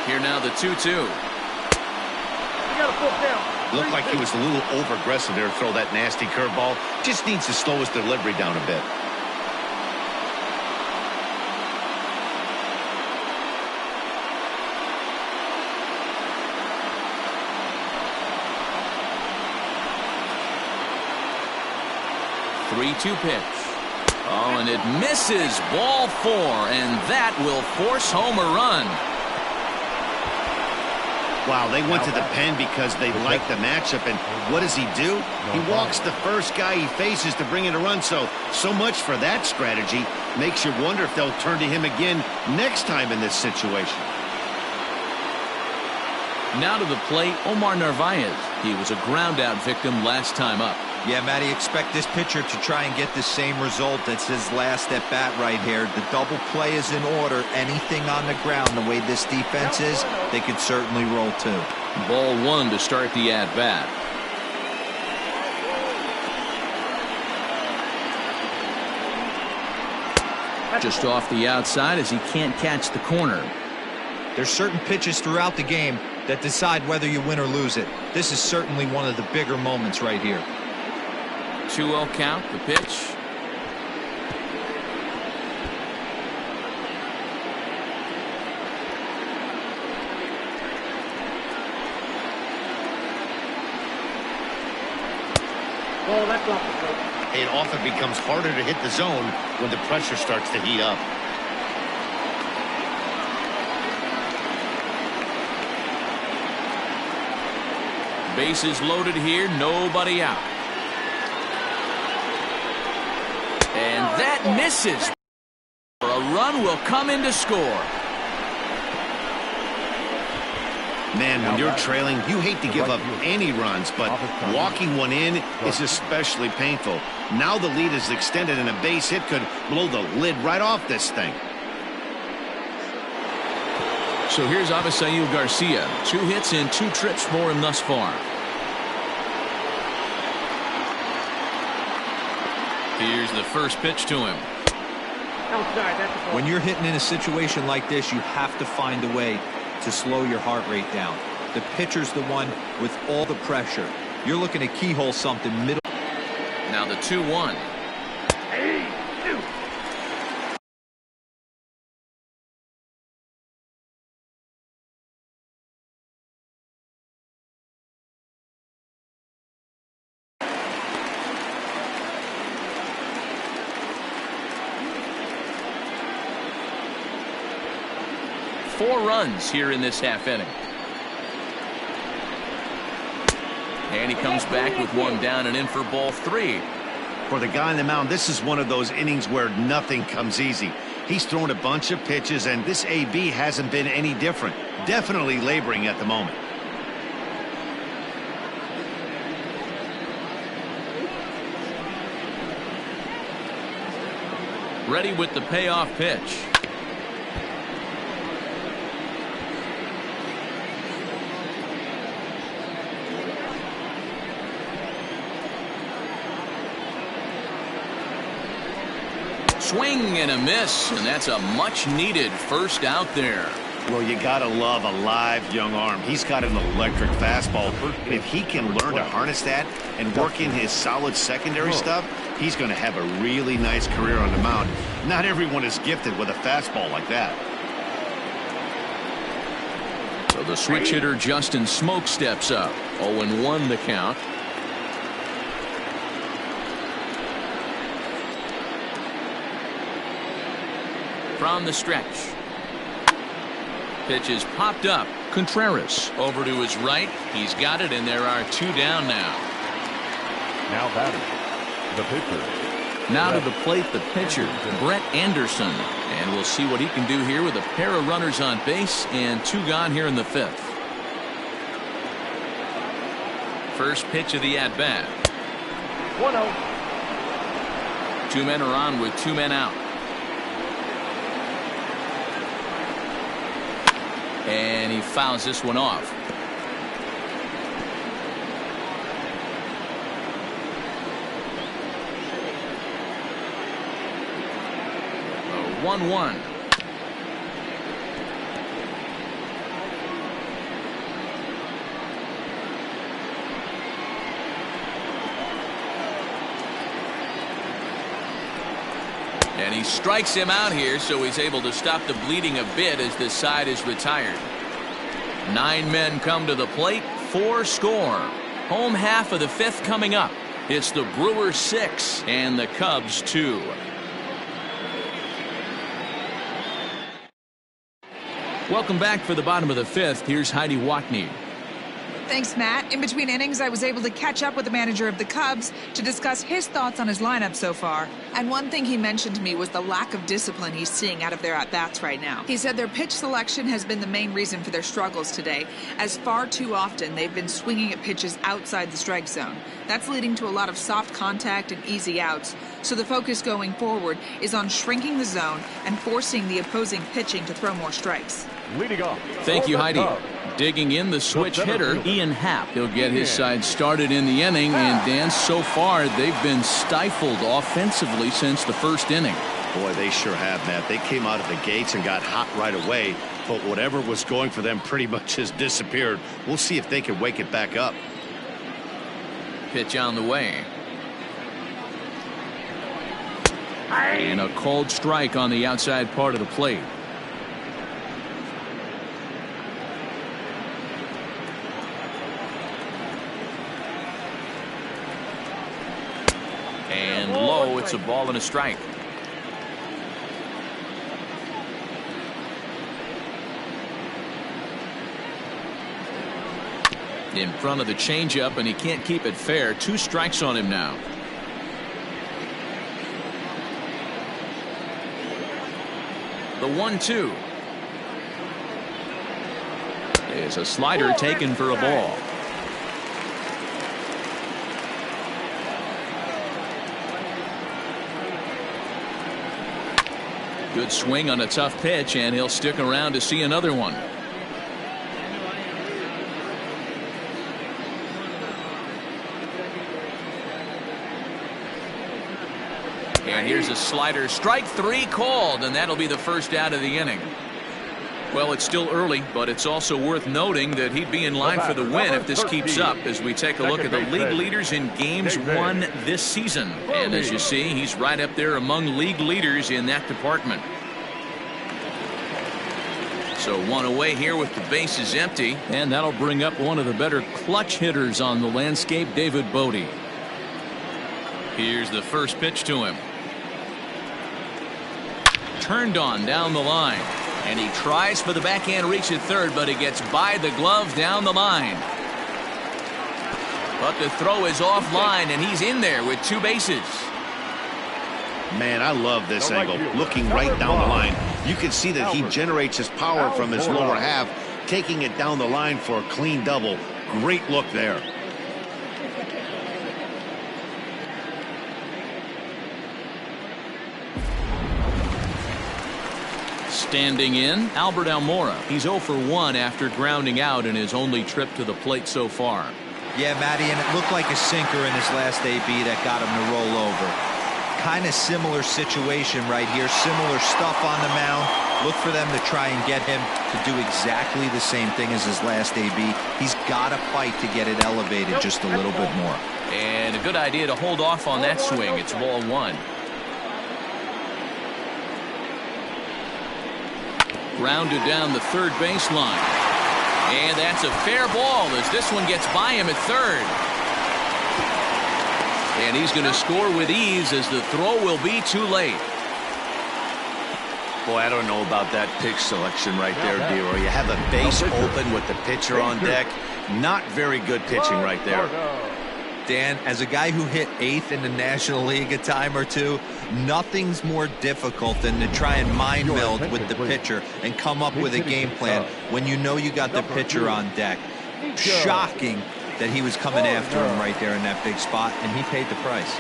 Here now the 2-2. Looked like he was a little over-aggressive there to throw that nasty curveball. Just needs to slow his delivery down a bit. Three-two pitch. Oh, and it misses. Ball 4, and that will force home a run. Wow, they went to the pen because they like the matchup, and what does he do? He walks the first guy he faces to bring in a run, so much for that strategy. Makes you wonder if they'll turn to him again next time in this situation. Now to the plate, Omar Narvaez. He was a ground-out victim last time up. Yeah, Matty, expect this pitcher to try and get the same result. That's his last at bat right here. The double play is in order. Anything on the ground, the way this defense is, they could certainly roll 2. Ball 1 to start the at-bat. Just off the outside as he can't catch the corner. There's certain pitches throughout the game that decide whether you win or lose it. This is certainly one of the bigger moments right here. 2-0 count, the pitch. Well, that's off the plate. It often becomes harder to hit the zone when the pressure starts to heat up. Bases loaded here, nobody out. And that misses. A run will come in to score. Man, when you're trailing, you hate to give up any runs, but walking one in is especially painful. Now the lead is extended, and a base hit could blow the lid right off this thing. So here's Avisail Garcia. 2 hits in 2 trips for him thus far. Here's the first pitch to him. Outside, that's a ball. When you're hitting in a situation like this, you have to find a way to slow your heart rate down. The pitcher's the one with all the pressure. You're looking to keyhole something middle. Now the 2-1. Four runs here in this half inning. And he comes back with one down and in for ball 3. For the guy on the mound, this is one of those innings where nothing comes easy. He's thrown a bunch of pitches, and this AB hasn't been any different. Definitely laboring at the moment. Ready with the payoff pitch. Swing and a miss, and that's a much-needed first out there. Well, you gotta love a live young arm. He's got an electric fastball, and if he can learn to harness that and work in his solid secondary stuff, he's going to have a really nice career on the mound. Not everyone is gifted with a fastball like that. So the switch hitter Justin Smoke steps up. 0-1 the count. From the stretch. Pitch is popped up. Contreras over to his right. He's got it, and there are 2 down now. Now batting, the pitcher. Now to the plate, the pitcher, Brett Anderson. And we'll see what he can do here with a pair of runners on base and 2 gone here in the 5th. First pitch of the at-bat. 1-0. 2 men are on with 2 men out. And he fouls this one off. 1-1. And he strikes him out here, so he's able to stop the bleeding a bit as this side is retired. 9 men come to the plate, 4 score. Home half of the 5th coming up. It's the Brewers 6 and the Cubs 2. Welcome back for the bottom of the 5th. Here's Heidi Watney. Thanks, Matt. In between innings, I was able to catch up with the manager of the Cubs to discuss his thoughts on his lineup so far. And one thing he mentioned to me was the lack of discipline he's seeing out of their at-bats right now. He said their pitch selection has been the main reason for their struggles today, as far too often they've been swinging at pitches outside the strike zone. That's leading to a lot of soft contact and easy outs. So the focus going forward is on shrinking the zone and forcing the opposing pitching to throw more strikes. Leading off. Thank you, Heidi. Digging in the switch hitter, Ian Happ. He'll get his side started in the inning, and Dan, so far they've been stifled offensively since the first inning. Boy, they sure have, Matt. They came out of the gates and got hot right away, but whatever was going for them pretty much has disappeared. We'll see if they can wake it back up. Pitch on the way. And a cold strike on the outside part of the plate. And low, it's a ball and a strike. In front of the changeup, and he can't keep it fair. 2 strikes on him now. The 1-2 is a slider taken for a ball. Good swing on a tough pitch, and he'll stick around to see another one. And here's a slider. Strike 3 called, and that'll be the first out of the inning. Well, it's still early, but it's also worth noting that he'd be in line for the win if this keeps up as we take a look at the league leaders in games won this season. And as you see, he's right up there among league leaders in that department. So one away here with the bases empty, and that'll bring up one of the better clutch hitters on the landscape, David Bodie. Here's the first pitch to him. Turned on down the line. And he tries for the backhand reach at third, but it gets by the glove down the line. But the throw is offline, and he's in there with 2 bases. Man, I love this angle. Looking right down the line. You can see that he generates his power from his lower half, taking it down the line for a clean double. Great look there. Standing in, Albert Almora. He's 0 for 1 after grounding out in his only trip to the plate so far. Yeah, Matty, and it looked like a sinker in his last AB that got him to roll over. Kind of similar situation right here. Similar stuff on the mound. Look for them to try and get him to do exactly the same thing as his last AB. He's got to fight to get it elevated just a little bit more. And a good idea to hold off on that swing. It's ball 1. Grounded down the third baseline. And that's a fair ball as this one gets by him at third. And he's going to score with ease as the throw will be too late. Boy, I don't know about that pitch selection right there, Dero. You have a base open with the pitcher on deck. Not very good pitching right there. Dan, as a guy who hit 8th in the National League a time or two, nothing's more difficult than to try and mind meld with the pitcher and come up with a game plan when you know you got the pitcher on deck. Shocking that he was coming after him right there in that big spot, and he paid the price.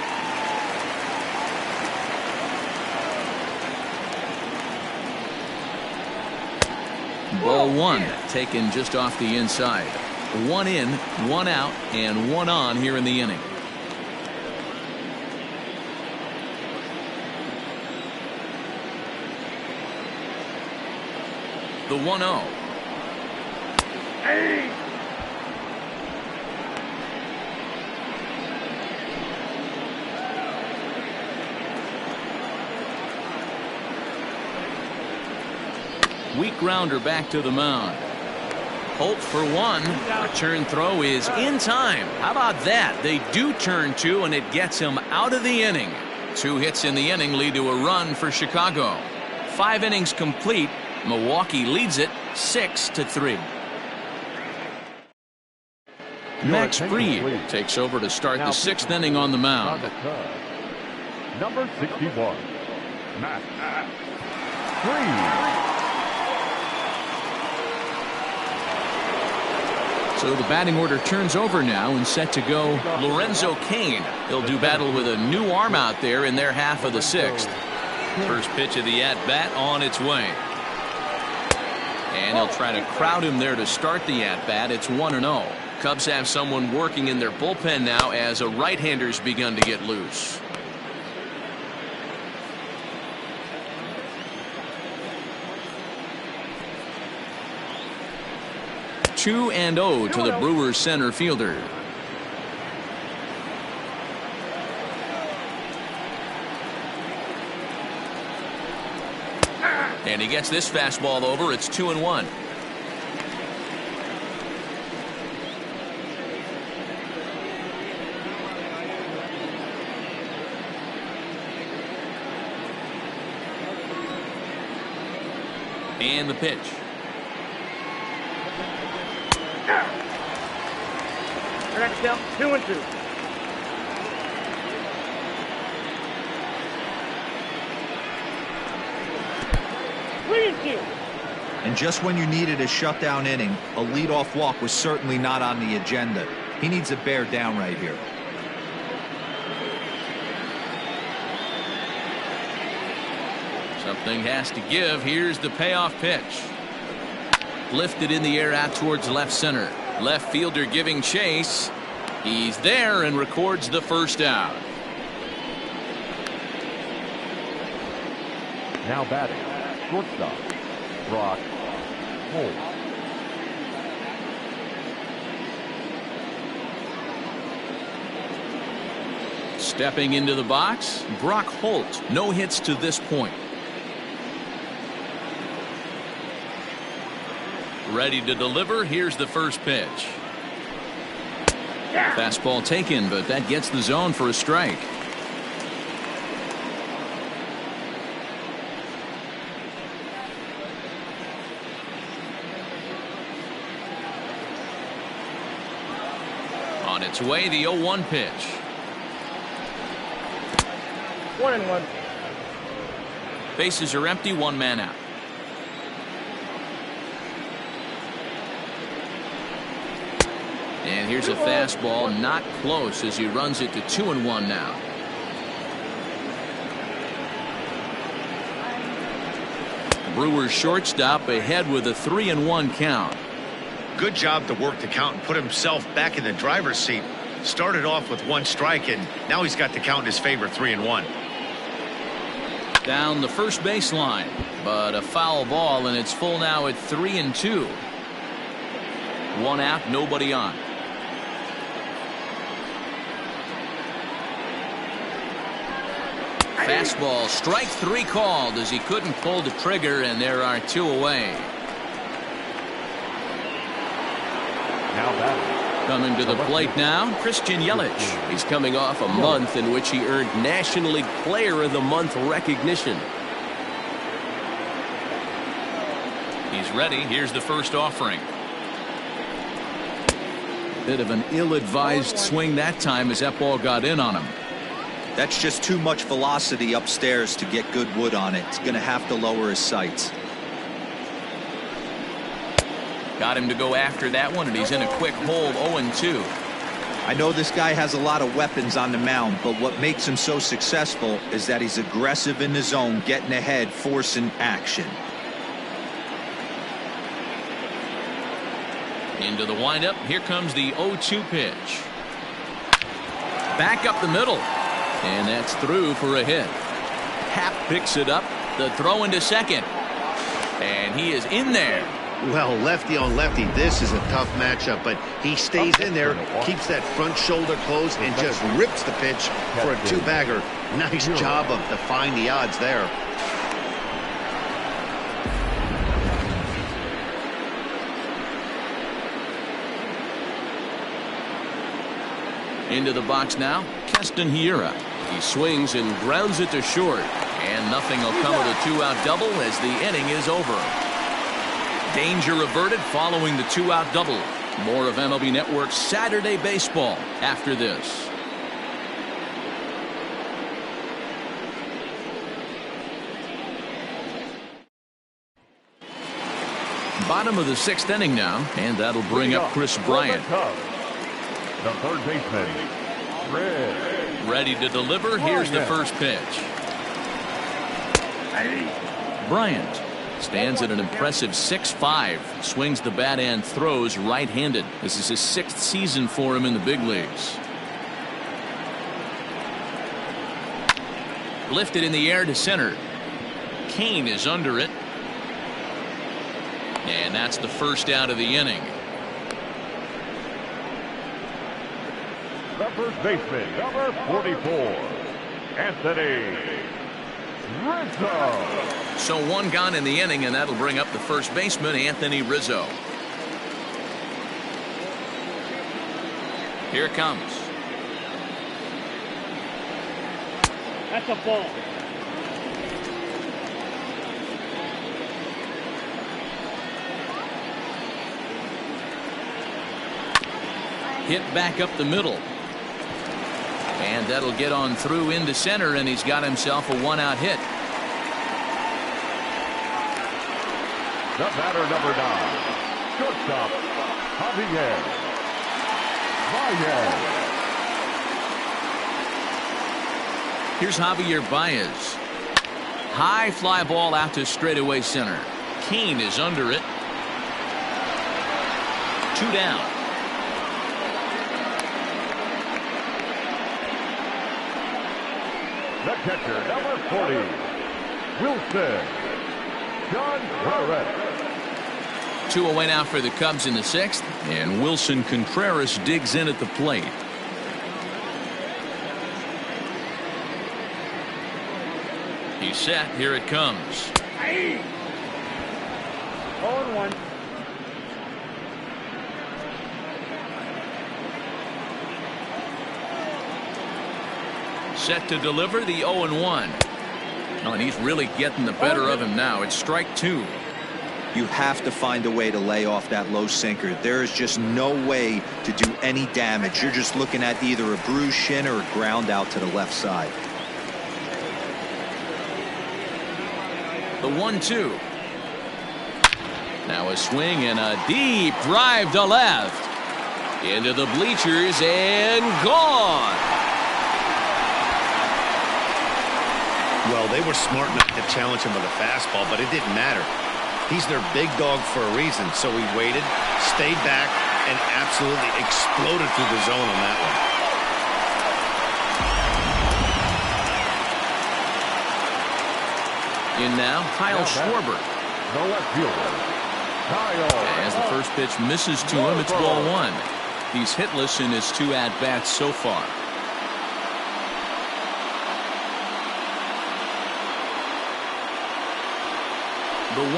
Ball 1 taken just off the inside. 1 in, 1 out, and 1 on here in the inning. The 1-0. Hey! Weak grounder back to the mound. Holt for 1. Return throw is in time. How about that? They do turn 2, and it gets him out of the inning. 2 hits in the inning lead to a run for Chicago. 5 innings complete. Milwaukee leads it 6-3. Max Breed takes over to start the 6th inning on the mound. Number 61, Max Breed. So the batting order turns over now and set to go Lorenzo Kane. He'll do battle with a new arm out there in their half of the 6th. First pitch of the at-bat on its way. And he'll try to crowd him there to start the at-bat. It's 1-0. Cubs have someone working in their bullpen now as a right-hander's begun to get loose. Two and 0 to the Brewers center fielder. And he gets this fastball over. It's 2-1. And the pitch. Next down, 2-2. And just when you needed a shutdown inning, a leadoff walk was certainly not on the agenda. He needs to bear down right here. Something has to give. Here's the payoff pitch. Lifted in the air out towards left center. Left fielder giving chase. He's there and records the first out. Now batting, shortstop, Holt. Stepping into the box, Brock Holt. No hits to this point. Ready to deliver. Here's the first pitch. Fastball taken, but that gets the zone for a strike. On its way, the 0-1 pitch. 1-1. Bases are empty, one man out. And here's a fastball, not close, as he runs it to 2-1 now. Brewers shortstop ahead with a 3-1 count. Good job to work the count and put himself back in the driver's seat. Started off with 1 strike, and now he's got the count in his favor, 3-1. Down the first baseline, but a foul ball, and it's full now at 3-2. One out, nobody on. Fastball, strike 3 called as he couldn't pull the trigger, and there are 2 away. Now batting. Coming to the plate now, Christian Yelich. He's coming off a month in which he earned National League Player of the Month recognition. He's ready. Here's the first offering. Bit of an ill-advised swing that time as that ball got in on him. That's just too much velocity upstairs to get good wood on it. He's going to have to lower his sights. Got him to go after that one, and he's in a quick hole, 0-2. I know this guy has a lot of weapons on the mound, but what makes him so successful is that he's aggressive in the zone, getting ahead, forcing action. Into the windup. Here comes the 0-2 pitch. Back up the middle. And that's through for a hit. Happ picks it up. The throw into second. And he is in there. Well, lefty on lefty, this is a tough matchup, but he stays in there, keeps that front shoulder closed, and just rips the pitch for a 2-bagger. Nice job of defying the odds there. Into the box now, Keston Hiura. He swings and grounds it to short. And nothing will come of the 2-out double as the inning is over. Danger averted following the 2-out double. More of MLB Network's Saturday Baseball after this. Bottom of the 6th inning now, and that'll bring up Chris Bryant. The third baseman, Ready to deliver. Here's the first pitch. Bryant stands at an impressive 6'5", swings the bat and throws right-handed. This is his 6th season for him in the big leagues. Lifted in the air to center. Kane is under it. And that's the first out of the inning. the first baseman, number 44, Anthony Rizzo. So one gone in the inning, and that'll bring up the first baseman, Anthony Rizzo. Here it comes. That's a ball. Hit back up the middle. And that'll get on through into center, and he's got himself a one-out hit. The batter, number 9, shortstop, Javier Baez. Here's Javier Baez. High fly ball out to straightaway center. Kane is under it. 2 down. The catcher, number 40, Wilson. John Suarez. 2 away now for the Cubs in the 6th, and Wilson Contreras digs in at the plate. He's set. Here it comes. 0-1. Set to deliver the 0-1. Oh, and he's really getting the better of him now. It's strike 2. You have to find a way to lay off that low sinker. There is just no way to do any damage. You're just looking at either a bruised shin or a ground out to the left side. The 1-2. Now a swing and a deep drive to left. Into the bleachers and gone. Well, they were smart enough to challenge him with a fastball, but it didn't matter. He's their big dog for a reason, so he waited, stayed back, and absolutely exploded through the zone on that one. In now, Kyle Schwarber. The left fielder, Kyle. As the first pitch misses to him, it's ball 1. He's hitless in his 2 at-bats so far. The 1-0.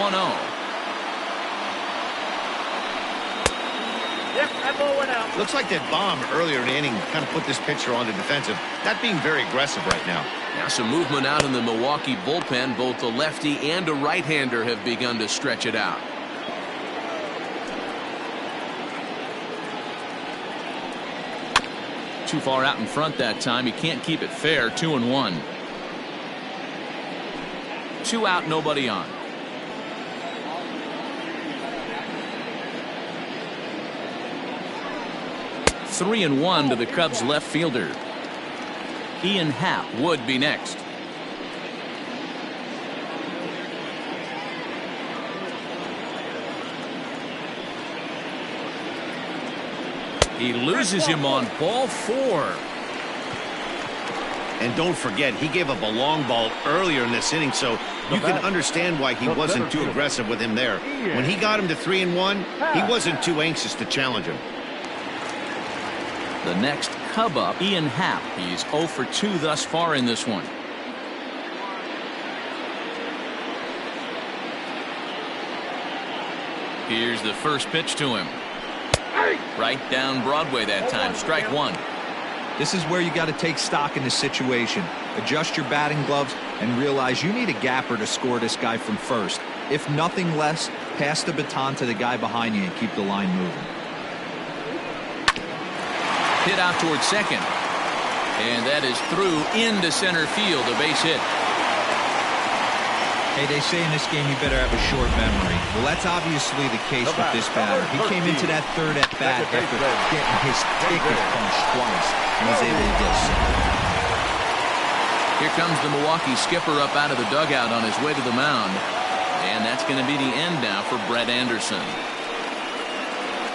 Yep, that ball went out. Looks like that bomb earlier in the inning kind of put this pitcher on the defensive. Not being very aggressive right now. Now some movement out in the Milwaukee bullpen. Both a lefty and a right-hander have begun to stretch it out. Too far out in front that time. He can't keep it fair. 2-1. 2 out, nobody on. 3-1 to the Cubs left fielder. Ian Happ would be next. He loses him on ball 4. And don't forget, he gave up a long ball earlier in this inning, so you can understand why he wasn't too aggressive with him there. When he got him to 3-1, he wasn't too anxious to challenge him. The next Cub up, Ian Happ. He's 0 for 2 thus far in this one. Here's the first pitch to him. Right down Broadway that time. Strike 1. This is where you got to take stock in the situation. Adjust your batting gloves and realize you need a gapper to score this guy from first. If nothing less, pass the baton to the guy behind you and keep the line moving. Hit out towards second. And that is through into center field. A base hit. Hey, they say in this game you better have a short memory. Well, that's obviously the case with this batter. He came into that third at bat after getting his ticket punched twice and was able to get second. Here comes the Milwaukee skipper up out of the dugout on his way to the mound. And that's going to be the end now for Brett Anderson.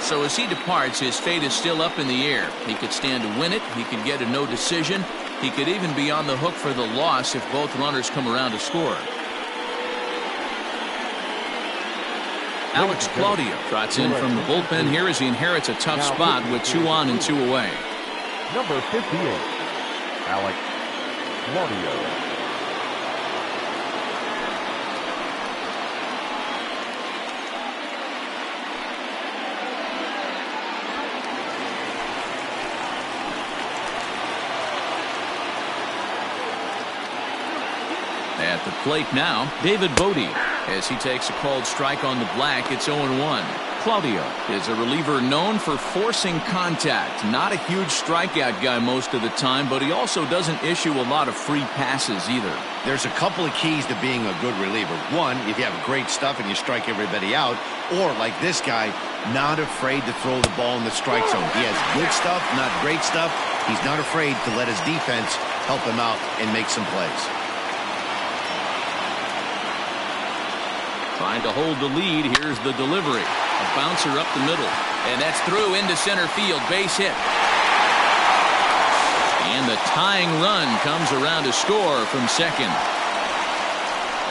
So as he departs, his fate is still up in the air. He could stand to win it. He could get a no decision. He could even be on the hook for the loss if both runners come around to score. Alex Claudio trots in from the bullpen here as he inherits a tough spot with 2 on and 2 away. Number 58, Alex Claudio. At the plate now, David Bodie. As he takes a called strike on the black, it's 0-1. Claudio is a reliever known for forcing contact. Not a huge strikeout guy most of the time, but he also doesn't issue a lot of free passes either. There's a couple of keys to being a good reliever. One, if you have great stuff and you strike everybody out, or like this guy, not afraid to throw the ball in the strike zone. He has good stuff, not great stuff. He's not afraid to let his defense help him out and make some plays. Trying to hold the lead. Here's the delivery. A bouncer up the middle. And that's through into center field. Base hit. And the tying run comes around to score from second.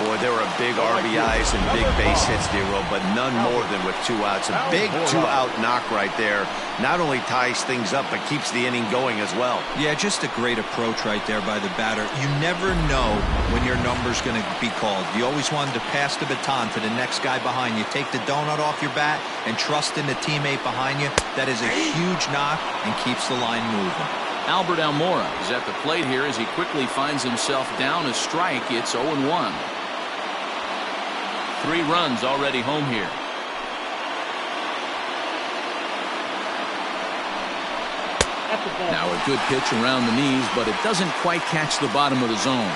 Boy, there were big RBIs and big base hits, D-Row, but none more than with 2 outs. A big 2-out knock right there. Not only ties things up, but keeps the inning going as well. Yeah, just a great approach right there by the batter. You never know when your number's going to be called. You always wanted to pass the baton to the next guy behind you. Take the donut off your bat and trust in the teammate behind you. That is a huge knock and keeps the line moving. Albert Almora is at the plate here as he quickly finds himself down a strike. It's 0-1. 3 runs already home here. Now a good pitch around the knees, but it doesn't quite catch the bottom of the zone.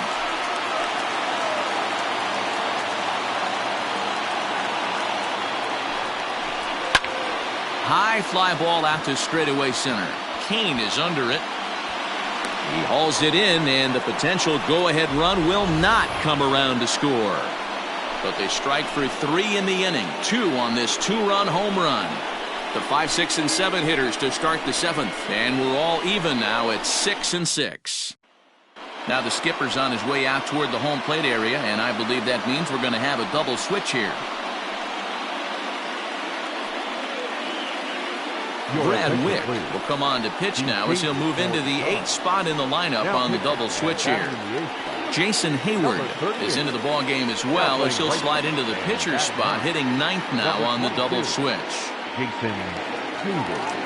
High fly ball out to straightaway center. Kane is under it. He hauls it in, and the potential go-ahead run will not come around to score. But they strike for 3 in the inning. 2 on this 2-run home run. The 5, 6, and 7 hitters to start the 7th. And we're all even now at 6-6. Now the skipper's on his way out toward the home plate area, and I believe that means we're going to have a double switch here. Brad Wick will come on to pitch now as he'll move into the 8th spot in the lineup on the double switch here. Jason Hayward is into the ball game as well as he'll slide into the pitcher's spot, hitting 9th now on the double switch. Jason Hayward.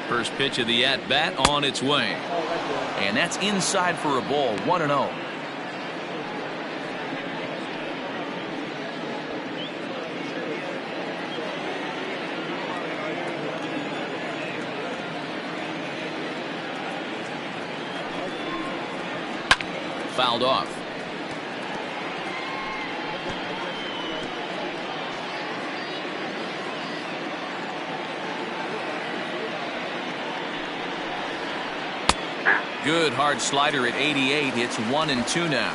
First pitch of the at-bat on its way. And that's inside for a ball, 1-0. Fouled off. Good hard slider at 88. It's 1-2 now.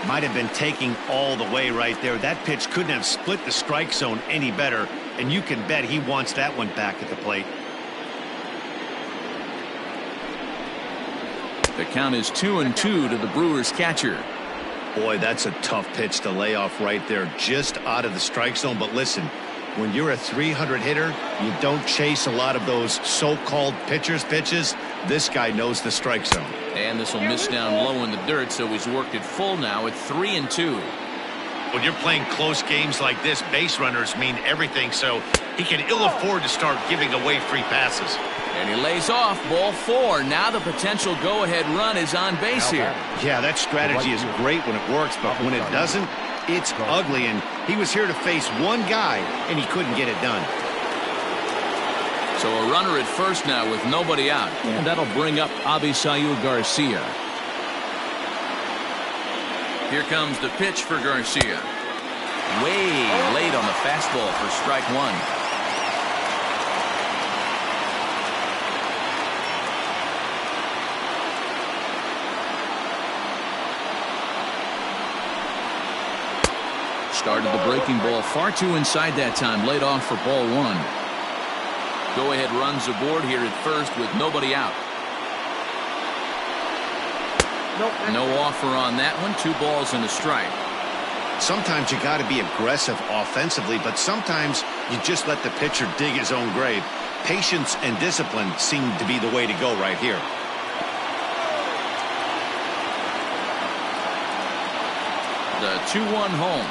Might have been taking all the way right there. That pitch couldn't have split the strike zone any better, and you can bet he wants that one back at the plate. The count is 2-2 to the Brewers catcher. Boy, that's a tough pitch to lay off right there, just out of the strike zone. But listen, when you're a 300 hitter, you don't chase a lot of those so-called pitchers' pitches. This guy knows the strike zone. And this will miss down low in the dirt, so he's worked it full now at 3-2. When you're playing close games like this, base runners mean everything, so he can ill afford to start giving away free passes. And he lays off ball 4. Now the potential go-ahead run is on base here. Yeah, that strategy is great when it works, but when it doesn't, it's ugly. And he was here to face one guy, and he couldn't get it done. So a runner at first now with nobody out. And that'll bring up Avisail Garcia. Here comes the pitch for Garcia. Way late on the fastball for strike 1. Started the breaking ball far too inside that time. Laid off for ball 1. Go-ahead runs aboard here at first with nobody out. No offer on that one. 2 balls and a strike. Sometimes you got to be aggressive offensively, but sometimes you just let the pitcher dig his own grave. Patience and discipline seem to be the way to go right here. The 2-1 home.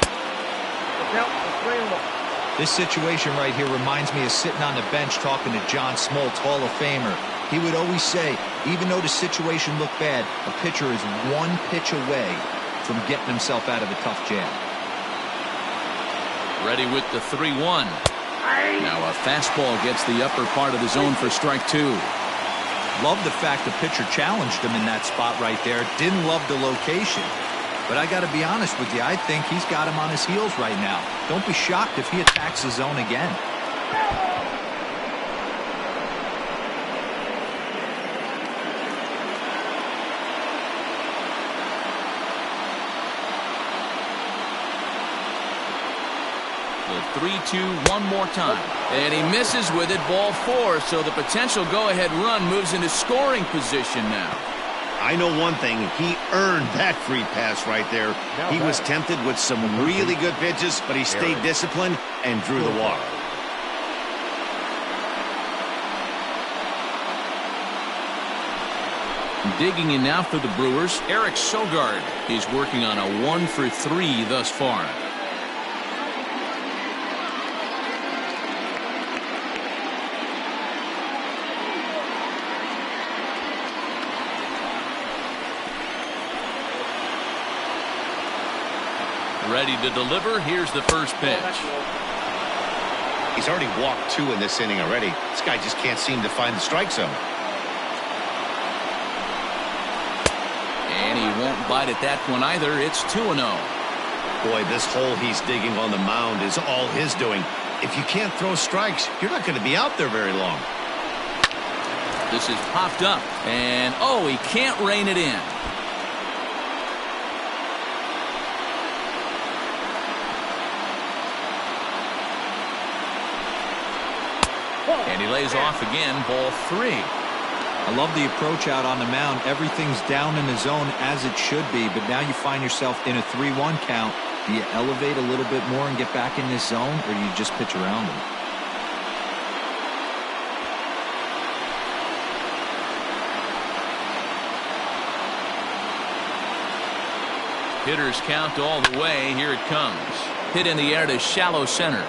This situation right here reminds me of sitting on the bench talking to John Smoltz, Hall of Famer. He would always say, even though the situation looked bad, a pitcher is 1 pitch away from getting himself out of a tough jam. Ready with the 3-1. Now a fastball gets the upper part of the zone for strike 2. Love the fact the pitcher challenged him in that spot right there. Didn't love the location. But I got to be honest with you, I think he's got him on his heels right now. Don't be shocked if he attacks the zone again. The 3-2 one more time. And he misses with it, ball 4. So the potential go-ahead run moves into scoring position now. I know one thing. He earned that free pass right there. He was tempted with some really good pitches, but he stayed disciplined and drew the walk. Digging in now for the Brewers, Eric Sogard. He's working on a 1 for 3 thus far. Ready to deliver. Here's the first pitch. He's already walked 2 in this inning already. This guy just can't seem to find the strike zone. And he won't bite at that one either. It's 2-0. Boy, this hole he's digging on the mound is all his doing. If you can't throw strikes, you're not going to be out there very long. This is popped up. And, oh, he can't rein it in. And he lays off again, ball 3. I love the approach out on the mound. Everything's down in the zone as it should be, but now you find yourself in a 3-1 count. Do you elevate a little bit more and get back in this zone, or do you just pitch around them? Hitters count all the way. Here it comes. Hit in the air to shallow center.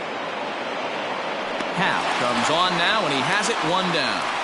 Half comes on now, and he has it 1 down.